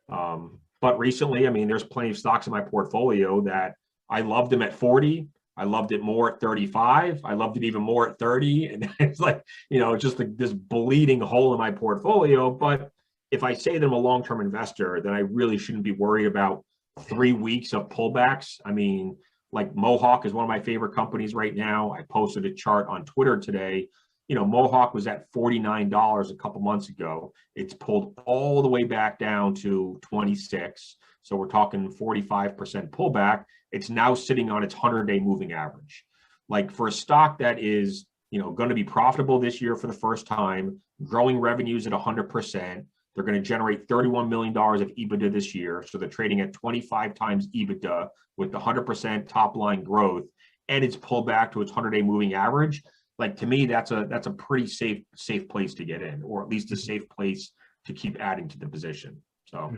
but recently, I mean, there's plenty of stocks in my portfolio that I loved them at 40. I loved it more at 35. I loved it even more at 30. And it's like, just like this bleeding hole in my portfolio. But if I say that I'm a long-term investor, then I really shouldn't be worried about 3 weeks of pullbacks. I mean, like Mohawk is one of my favorite companies right now. I posted a chart on Twitter today. Mohawk was at $49 a couple months ago. It's pulled all the way back down to 26. So we're talking 45% pullback. It's now sitting on its 100-day moving average. Like for a stock that is, going to be profitable this year for the first time, growing revenues at 100%. They're going to generate $31 million of EBITDA this year. So they're trading at 25 times EBITDA with the 100% top line growth, and it's pulled back to its 100-day moving average. Like to me, that's a pretty safe place to get in, or at least a safe place to keep adding to the position. So,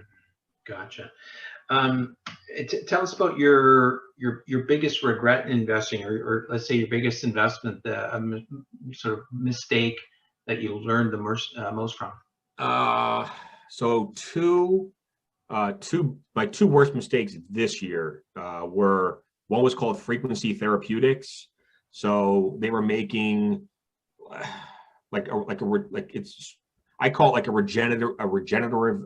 gotcha. Tell us about your biggest regret in investing, or let's say your biggest investment, sort of mistake that you learned the most from. So my two worst mistakes this year were, one was called Frequency Therapeutics. So they were making I call it like a regenerative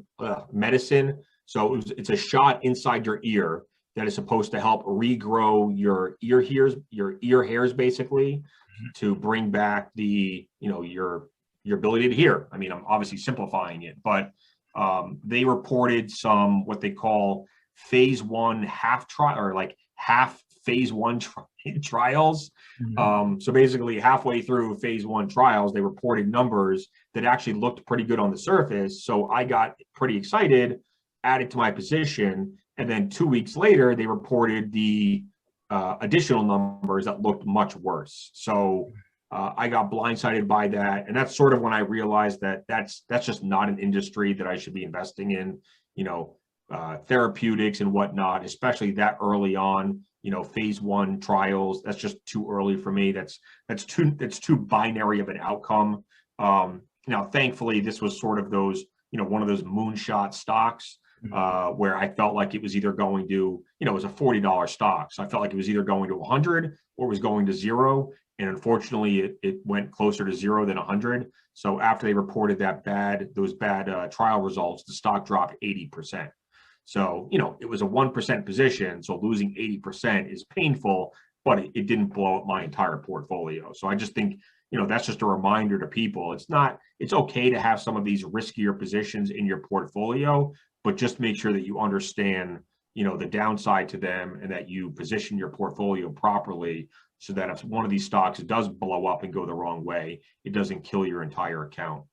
medicine. So it's a shot inside your ear that is supposed to help regrow your ear hairs basically, to bring back the your ability to hear. I mean, I'm obviously simplifying it, but they reported some what they call phase 1 half trial, or like half phase 1 trials. So basically halfway through phase 1 trials, they reported numbers that actually looked pretty good on the surface. So I got pretty excited, added to my position, and then 2 weeks later, they reported the additional numbers that looked much worse. So I got blindsided by that, and that's sort of when I realized that that's just not an industry that I should be investing in. Therapeutics and whatnot, especially that early on. Phase 1 trials, that's just too early for me. That's too binary of an outcome. Now, thankfully, this was sort of those, one of those moonshot stocks where I felt like it was either going to, it was a $40 stock. So I felt like it was either going to 100 or it was going to 0. And unfortunately, it went closer to 0 than 100. So after they reported those bad trial results, the stock dropped 80%. So, it was a 1% position. So losing 80% is painful, but it didn't blow up my entire portfolio. So I just think, that's just a reminder to people. It's okay to have some of these riskier positions in your portfolio, but just make sure that you understand, the downside to them, and that you position your portfolio properly so that if one of these stocks does blow up and go the wrong way, it doesn't kill your entire account.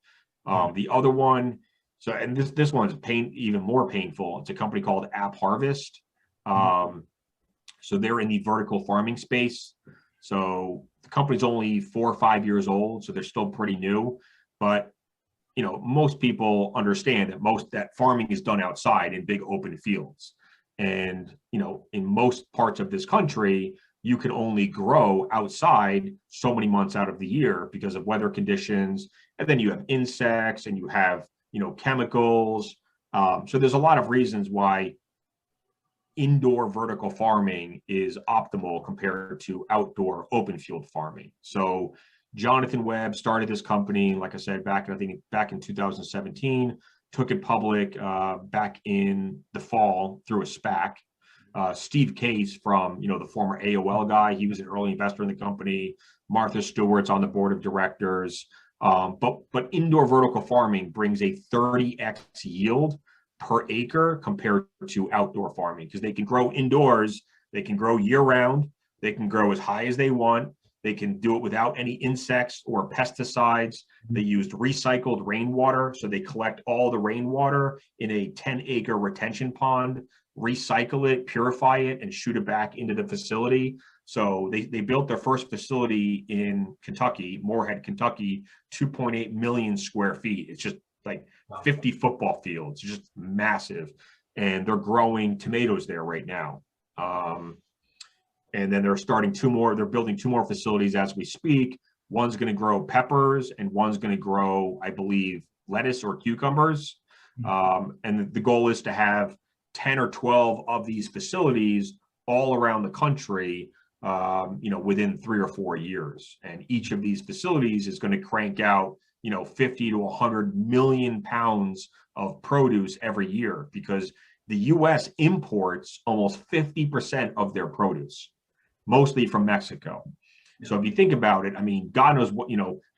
The other one, and this one's even more painful. It's a company called App Harvest. So they're in the vertical farming space. So the company's only 4 or 5 years old, so they're still pretty new. But most people understand that farming is done outside in big open fields. And in most parts of this country, you can only grow outside so many months out of the year because of weather conditions. And then you have insects, and you have chemicals. So there's a lot of reasons why indoor vertical farming is optimal compared to outdoor open field farming. So Jonathan Webb started this company, like I said, back in 2017, took it public back in the fall through a SPAC. Steve Case from, the former AOL guy, he was an early investor in the company. Martha Stewart's on the board of directors. But indoor vertical farming brings a 30x yield per acre compared to outdoor farming, because they can grow indoors, they can grow year round, they can grow as high as they want, they can do it without any insects or pesticides. They used recycled rainwater, so they collect all the rainwater in a 10-acre retention pond, recycle it, purify it, and shoot it back into the facility. So they built their first facility in Kentucky, Moorhead, Kentucky, 2.8 million square feet. It's just like 50 football fields, just massive. And they're growing tomatoes there right now. And then they're building 2 more facilities as we speak. One's going to grow peppers, and one's going to grow, I believe, lettuce or cucumbers. And the goal is to have 10 or 12 of these facilities all around the country, within 3 or 4 years. And each of these facilities is going to crank out, 50 to 100 million pounds of produce every year, because the U.S. imports almost 50% of their produce, mostly from Mexico. So if you think about it, I mean, God knows what,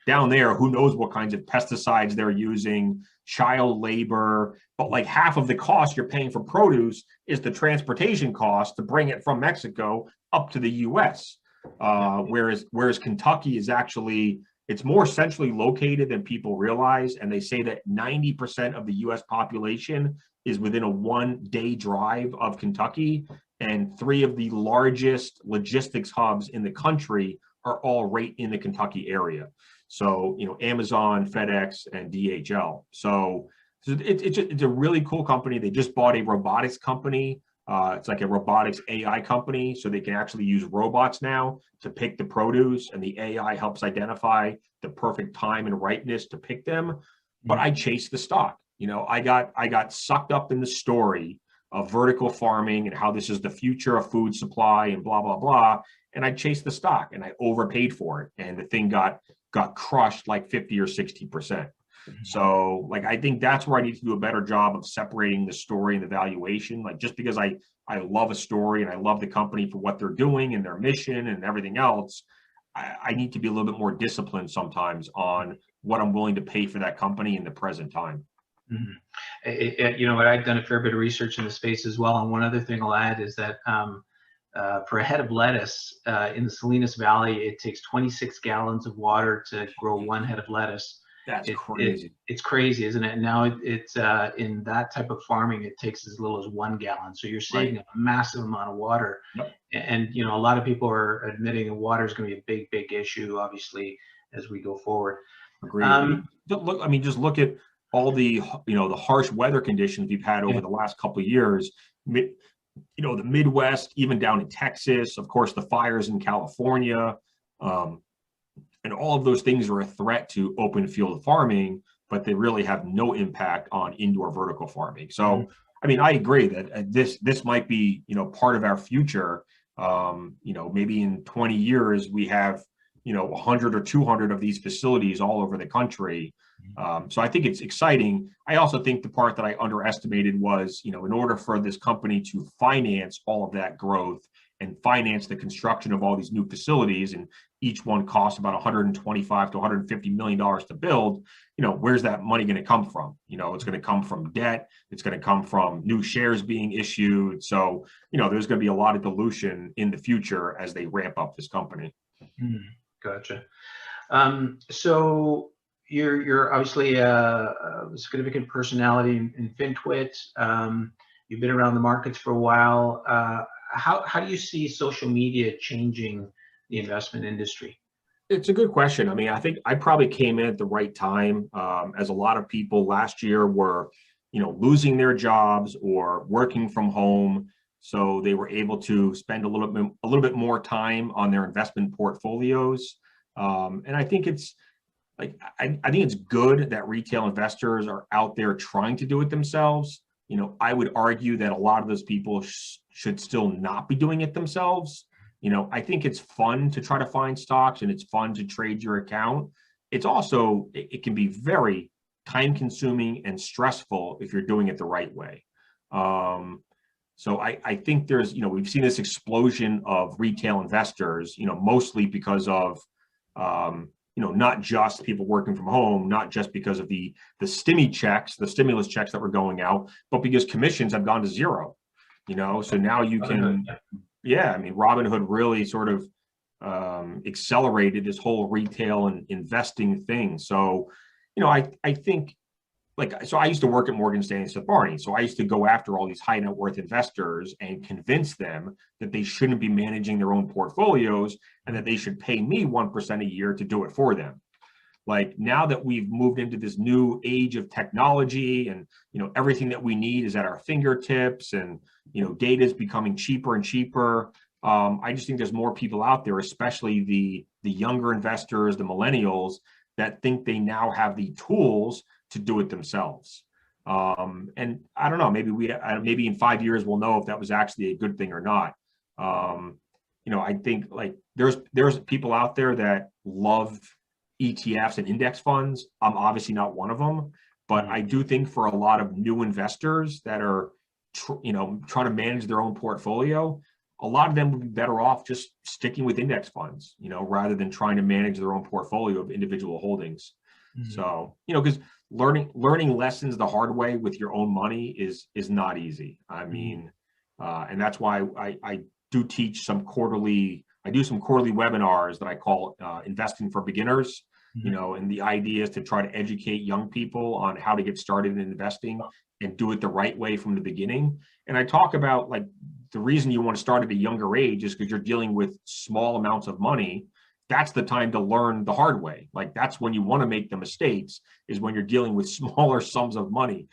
down there, who knows what kinds of pesticides they're using, child labor, but like half of the cost you're paying for produce is the transportation cost to bring it from Mexico up to the US. Whereas Kentucky is actually, it's more centrally located than people realize. And they say that 90% of the US population is within a 1-day drive of Kentucky. And 3 of the largest logistics hubs in the country are all right in the Kentucky area. So, Amazon, FedEx, and DHL. So it's a really cool company. They just bought a robotics company. It's like a robotics AI company. So they can actually use robots now to pick the produce, and the AI helps identify the perfect time and ripeness to pick them. But I chased the stock. I got sucked up in the story of vertical farming and how this is the future of food supply and blah, blah, blah. And I chased the stock and I overpaid for it. And the thing got crushed like 50 or 60%. So like, I think that's where I need to do a better job of separating the story and the valuation. Like, just because I love a story and I love the company for what they're doing and their mission and everything else, I need to be a little bit more disciplined sometimes on what I'm willing to pay for that company in the present time. I've done a fair bit of research in the space as well. And one other thing I'll add is that for a head of lettuce in the Salinas Valley, it takes 26 gallons of water to grow 1 head of lettuce. That's crazy. It's crazy, isn't it? Now it's in that type of farming, it takes as little as 1 gallon. So you're saving a massive amount of water. Yep. And a lot of people are admitting that water is going to be a big, big issue, obviously, as we go forward. Agreed. Just look at all the the harsh weather conditions we've had over the last couple of years. The Midwest, even down in Texas, of course, the fires in California, and all of those things are a threat to open field farming, but they really have no impact on indoor vertical farming. So, I agree that this might be part of our future. Maybe in 20 years we have 100 or 200 of these facilities all over the country. So I think it's exciting. I also think the part that I underestimated was, in order for this company to finance all of that growth and finance the construction of all these new facilities, and each one costs about $125 to $150 million to build, where's that money going to come from? It's going to come from debt. It's going to come from new shares being issued. So, there's going to be a lot of dilution in the future as they ramp up this company. Gotcha. So you're obviously a significant personality in FinTwit. You've been around the markets for a while. How do you see social media changing the investment industry? It's a good question. I think I probably came in at the right time, as a lot of people last year were, losing their jobs or working from home. So they were able to spend a little bit more time on their investment portfolios. And I think it's I think it's good that retail investors are out there trying to do it themselves. I would argue that a lot of those people should still not be doing it themselves. I think it's fun to try to find stocks and it's fun to trade your account. It's also, it can be very time consuming and stressful if you're doing it the right way. So I think there's, we've seen this explosion of retail investors, mostly because of, not just people working from home, not just because of the stimulus checks that were going out, but because commissions have gone to zero, so now you can, Robinhood really sort of accelerated this whole retail and investing thing. So, I think, so I used to work at Morgan Stanley Smith Barney. So I used to go after all these high net worth investors and convince them that they shouldn't be managing their own portfolios and that they should pay me 1% a year to do it for them. Like, now that we've moved into this new age of technology and, everything that we need is at our fingertips and, data is becoming cheaper and cheaper. I just think there's more people out there, especially the younger investors, the millennials, that think they now have the tools to do it themselves. And I don't know, maybe in 5 years, we'll know if that was actually a good thing or not. I think there's people out there that love ETFs and index funds. I'm obviously not one of them, but I do think for a lot of new investors that are, trying to manage their own portfolio, a lot of them would be better off just sticking with index funds, rather than trying to manage their own portfolio of individual holdings. So, because learning lessons the hard way with your own money is not easy. I mean, and that's why I do teach some quarterly. I do some quarterly webinars that I call Investing for Beginners. And the idea is to try to educate young people on how to get started in investing and do it the right way from the beginning. And I talk about, like, the reason you want to start at a younger age is because you're dealing with small amounts of money. That's the time to learn the hard way. Like, that's when you want to make the mistakes, is when you're dealing with smaller sums of money.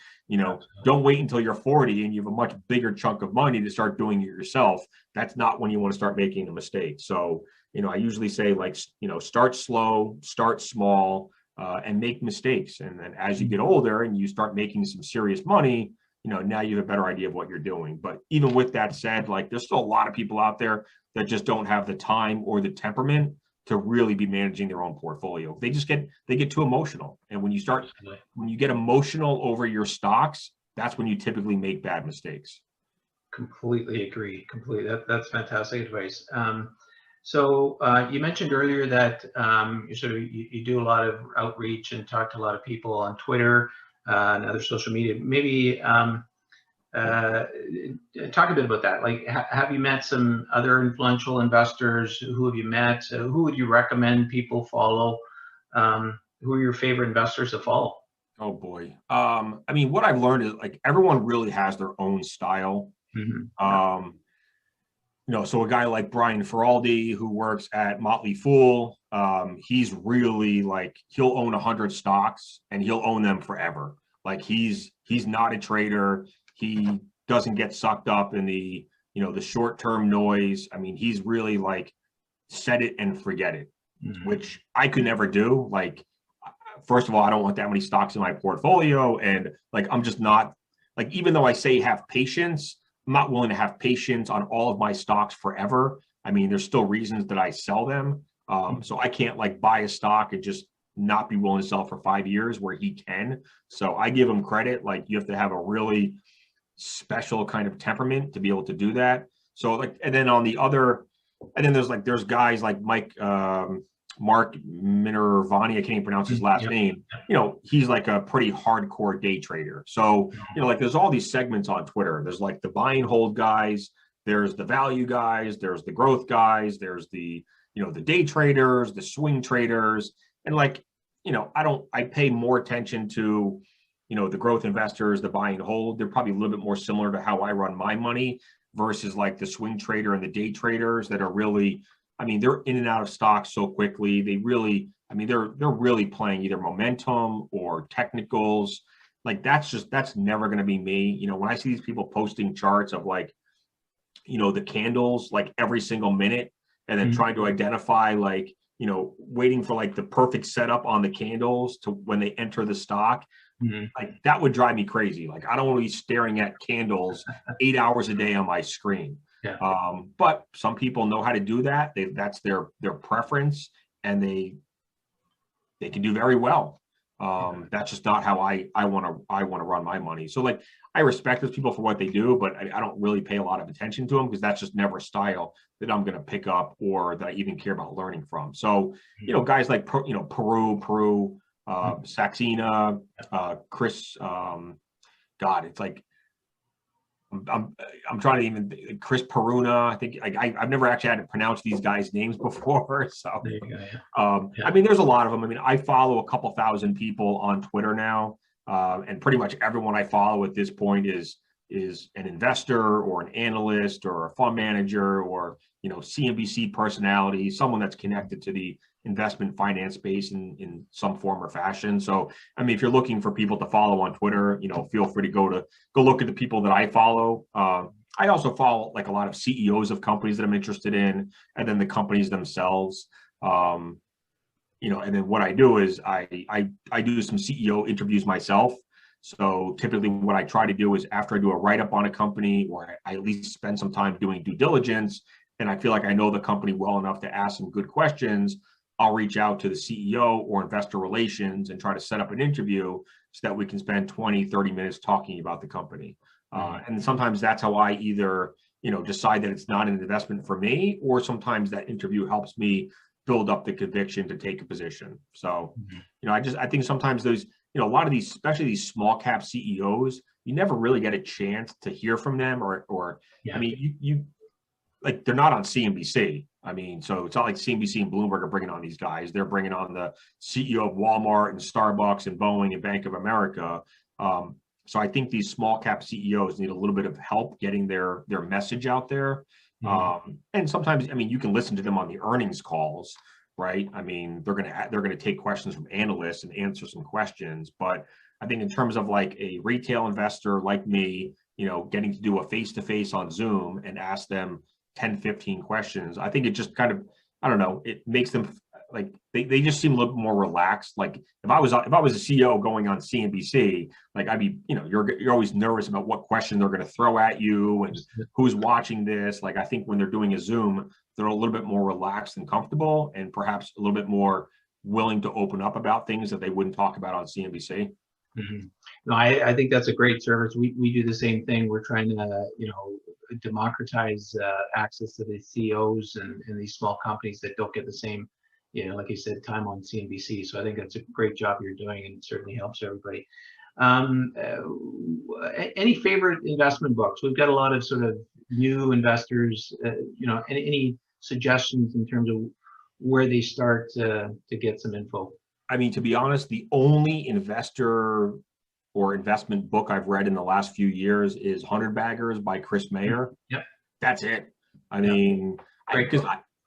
Don't wait until you're 40 and you have a much bigger chunk of money to start doing it yourself. That's not when you want to start making a mistake. So, I usually say, like, start slow, start small, and make mistakes. And then as you get older and you start making some serious money, now you have a better idea of what you're doing. But even with that said, like, there's still a lot of people out there that just don't have the time or the temperament to really be managing their own portfolio. They get too emotional. And when you get emotional over your stocks, that's when you typically make bad mistakes. Completely agree. Completely. That's fantastic advice. So you mentioned earlier that you do a lot of outreach and talk to a lot of people on Twitter and other social media. Maybe talk a bit about that. Like, have you met some other influential investors? Who have you met? Who would you recommend people follow? Who are your favorite investors to follow? Oh boy. I mean, what I've learned is, like, everyone really has their own style. So a guy like Brian Feraldi, who works at Motley Fool, he's really, like, he'll own 100 stocks and he'll own them forever. Like, he's not a trader. He doesn't get sucked up in the short-term noise. I mean, he's really, like, set it and forget it, which I could never do. Like, first of all, I don't want that many stocks in my portfolio. And, like, I'm just not, like, even though I say have patience, I'm not willing to have patience on all of my stocks forever. I mean, there's still reasons that I sell them. So I can't, like, buy a stock and just not be willing to sell for 5 years where he can. So I give him credit. Like, you have to have a really special kind of temperament to be able to do that. So, like, and then there's guys like Mark Minervani, I can't even pronounce his last name. He's like a pretty hardcore day trader. So, like, there's all these segments on Twitter. There's, like, the buy and hold guys, there's the value guys, there's the growth guys, there's the day traders, the swing traders. And, like, I pay more attention to, the growth investors, the buy and hold. They're probably a little bit more similar to how I run my money versus, like, the swing trader and the day traders that are really, I mean, they're in and out of stocks so quickly. They really, I mean, they're really playing either momentum or technicals. Like, that's never going to be me. When I see these people posting charts of, like, the candles, like, every single minute, and then trying to identify, like, waiting for, like, the perfect setup on the candles to when they enter the stock, like, that would drive me crazy. Like, I don't want to be staring at candles 8 hours a day on my screen. But some people know how to do that. That's their preference, and they can do very well. That's just not how I want to run my money. So, like, I respect those people for what they do, but I don't really pay a lot of attention to them because that's just never a style that I'm going to pick up or that I even care about learning from. So, guys like Peru, Saxena, Chris, God, it's like, I'm trying to even Chris Peruna. I think I've never actually had to pronounce these guys' names before. So, I mean, there's a lot of them. I mean, I follow a couple thousand people on Twitter now, and pretty much everyone I follow at this point is an investor or an analyst or a fund manager or CNBC personality, someone that's connected to the investment finance space in some form or fashion. So, I mean, if you're looking for people to follow on Twitter, feel free to go look at the people that I follow. I also follow, like, a lot of CEOs of companies that I'm interested in, and then the companies themselves. And then what I do is I do some CEO interviews myself. So typically what I try to do is, after I do a write-up on a company, or I at least spend some time doing due diligence, and I feel like I know the company well enough to ask some good questions, I'll reach out to the CEO or investor relations and try to set up an interview so that we can spend 20, 30 minutes talking about the company. And sometimes that's how I either, decide that it's not an investment for me, or sometimes that interview helps me build up the conviction to take a position. So, I think sometimes those, a lot of these, especially these small cap CEOs, you never really get a chance to hear from them, or I mean, you like, they're not on CNBC. I mean, so it's not like CNBC and Bloomberg are bringing on these guys. They're bringing on the CEO of Walmart and Starbucks and Boeing and Bank of America. So I think these small cap CEOs need a little bit of help getting their message out there. And sometimes, I mean, you can listen to them on the earnings calls, right? I mean, they're gonna take questions from analysts and answer some questions. But I think in terms of like a retail investor like me, getting to do a face-to-face on Zoom and ask them 10, 15 questions, I think it just kind of, I don't know, it makes them like, they just seem a little bit more relaxed. Like if I was a CEO going on CNBC, like I'd be, you're always nervous about what question they're going to throw at you and who's watching this. Like I think when they're doing a Zoom, they're a little bit more relaxed and comfortable, and perhaps a little bit more willing to open up about things that they wouldn't talk about on CNBC. No, I think that's a great service. We do the same thing. We're trying to, democratize access to the CEOs and these small companies that don't get the same, like you said, time on CNBC. So I think that's a great job you're doing, and it certainly helps everybody. Any favorite investment books? We've got a lot of sort of new investors, any suggestions in terms of where they start to get some info? I mean, to be honest, the only investor or investment book I've read in the last few years is 100 Baggers by Chris Mayer. Yep. That's it. I mean, because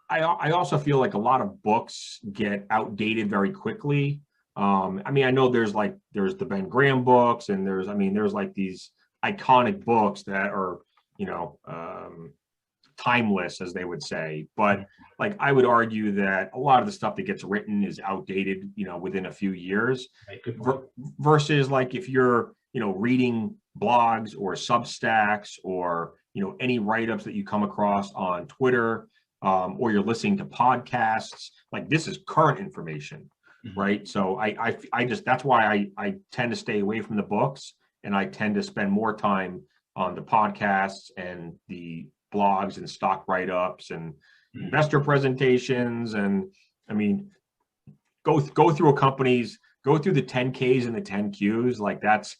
I also feel like a lot of books get outdated very quickly. I mean, I know there's the Ben Graham books, and there's like these iconic books that are, timeless, as they would say. But like, I would argue that a lot of the stuff that gets written is outdated, within a few years. Versus like if you're, reading blogs or Substacks or, any write-ups that you come across on Twitter, or you're listening to podcasts, like this is current information, right? So I just, that's why I tend to stay away from the books, and I tend to spend more time on the podcasts and the blogs and stock write-ups and investor presentations. And I mean, go through go through the 10Ks and the 10Qs. Like that's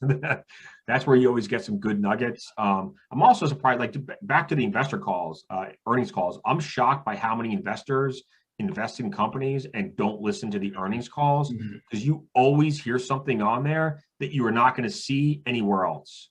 where you always get some good nuggets. I'm also surprised, like back to the investor calls, earnings calls. I'm shocked by how many investors invest in companies and don't listen to the earnings calls, because you always hear something on there that you are not going to see anywhere else.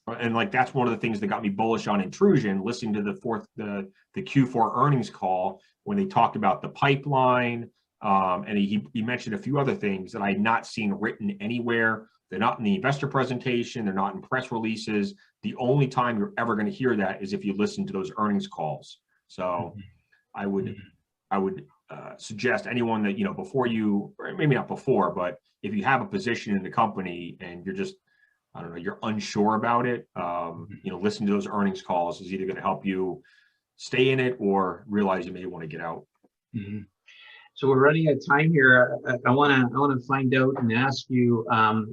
And like, that's one of the things that got me bullish on Intrusion, listening to the Q4 earnings call when they talked about the pipeline. And he mentioned a few other things that I had not seen written anywhere. They're not in the investor presentation. They're not in press releases. The only time you're ever going to hear that is if you listen to those earnings calls. So I would suggest anyone that, before you, or maybe not before, but if you have a position in the company and you're just, I don't know, you're unsure about it, listen to those earnings calls is either going to help you stay in it or realize you may want to get out. So we're running out of time here. I want to find out and ask you,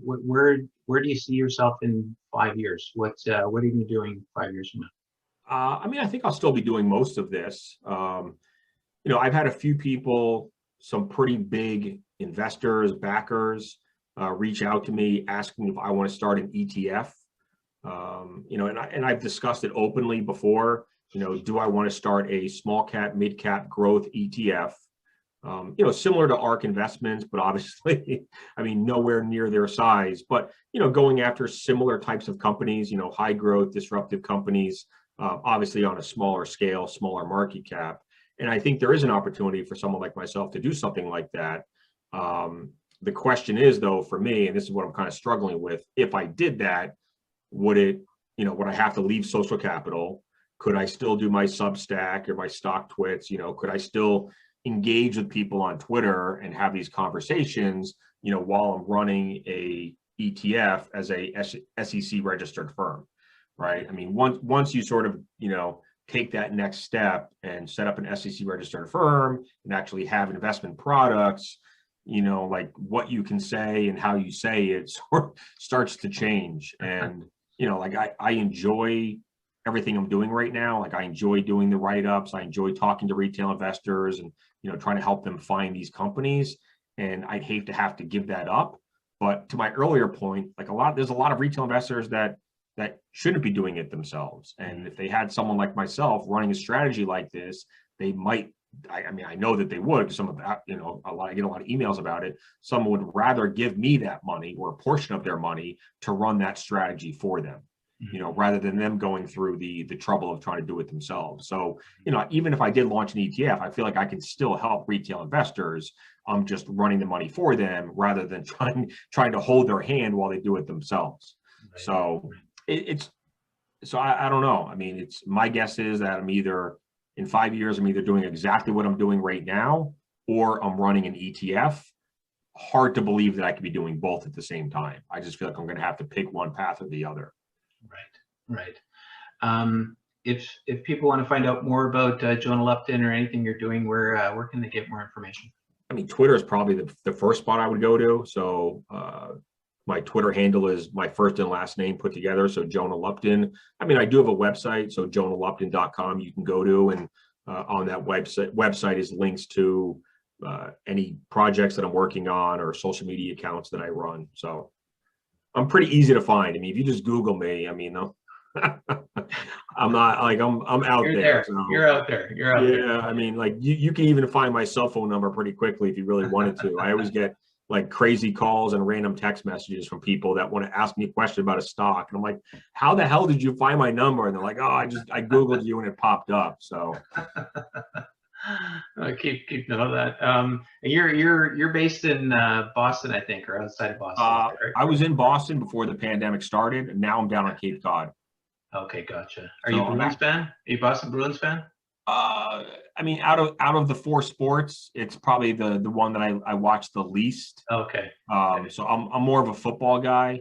where do you see yourself in 5 years? What are you doing 5 years from now? I mean, I think I'll still be doing most of this. I've had a few people, some pretty big investors, backers, reach out to me asking if I want to start an ETF. And I've discussed it openly before. Do I want to start a small cap, mid cap growth ETF? Similar to ARK Investments, but obviously, I mean, nowhere near their size. But going after similar types of companies, high growth, disruptive companies, obviously on a smaller scale, smaller market cap. And I think there is an opportunity for someone like myself to do something like that. The question is, though, for me, and this is what I'm kind of struggling with, if I did that, would I have to leave social capital? Could I still do my Substack or my stock twits? Could I still engage with people on Twitter and have these conversations, while I'm running a ETF as a SEC registered firm, right? I mean, once you sort of, take that next step and set up an SEC registered firm and actually have investment products, like what you can say and how you say it sort of starts to change. And, like I enjoy everything I'm doing right now. Like I enjoy doing the write-ups. I enjoy talking to retail investors and, trying to help them find these companies. And I'd hate to have to give that up. But to my earlier point, like there's a lot of retail investors that shouldn't be doing it themselves. And if they had someone like myself running a strategy like this, they might, I know that they would, because some of that, I get a lot of emails about it. Some would rather give me that money or a portion of their money to run that strategy for them, rather than them going through the trouble of trying to do it themselves. So, even if I did launch an ETF, I feel like I can still help retail investors. I'm just running the money for them rather than trying to hold their hand while they do it themselves. Right. So I don't know. I mean, my guess is that in 5 years, I'm either doing exactly what I'm doing right now, or I'm running an ETF. Hard to believe that I could be doing both at the same time. I just feel like I'm going to have to pick one path or the other. Right. If people want to find out more about Jonah Lupton or anything you're doing, where can they get more information? I mean, Twitter is probably the first spot I would go to. So my Twitter handle is my first and last name put together. So Jonah Lupton. I mean, I do have a website, so jonahlupton.com you can go to, and on that website is links to any projects that I'm working on or social media accounts that I run. So I'm pretty easy to find. I mean, if you just Google me, I mean, I'm not like I'm out there. So, You're out there. Yeah, I mean, like you can even find my cell phone number pretty quickly if you really wanted to. I always get like crazy calls and random text messages from people that want to ask me a question about a stock, and I'm like, how the hell did you find my number? And they're like, oh, I Googled you and it popped up. So I keep note of that. And you're based in Boston, I think, or outside of Boston. Right? I was in Boston before the pandemic started, and now I'm down on Cape Cod. Okay, gotcha. Are you a Bruins fan? Are you a Boston Bruins fan? I mean, out of the four sports, it's probably the one that I watch the least. Okay. So I'm more of a football guy,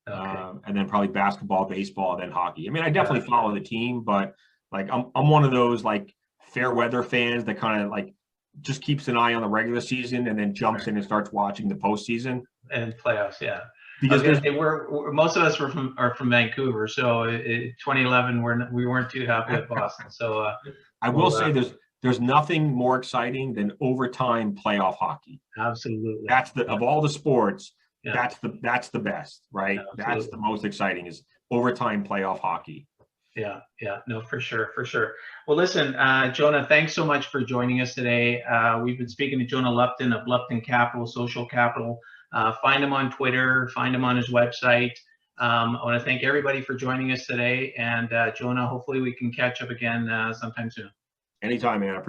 okay. And then probably basketball, baseball, then hockey. I mean, I definitely follow the team, but like I'm one of those like fair weather fans that kind of like just keeps an eye on the regular season and then jumps in and starts watching the postseason and playoffs. Yeah. Because we're most of us are from Vancouver, so 2011 we weren't too happy with Boston. So I will say there's nothing more exciting than overtime playoff hockey. Absolutely. Of all the sports, that's the best, right? Absolutely. That's the most exciting is overtime playoff hockey. Yeah, no, for sure. Well, listen, Jonah, thanks so much for joining us today. We've been speaking to Jonah Lupton of Lupton Capital, Social Capital. Find him on Twitter, find him on his website. I want to thank everybody for joining us today. And Jonah, hopefully we can catch up again sometime soon. Anytime, man. I appreciate it.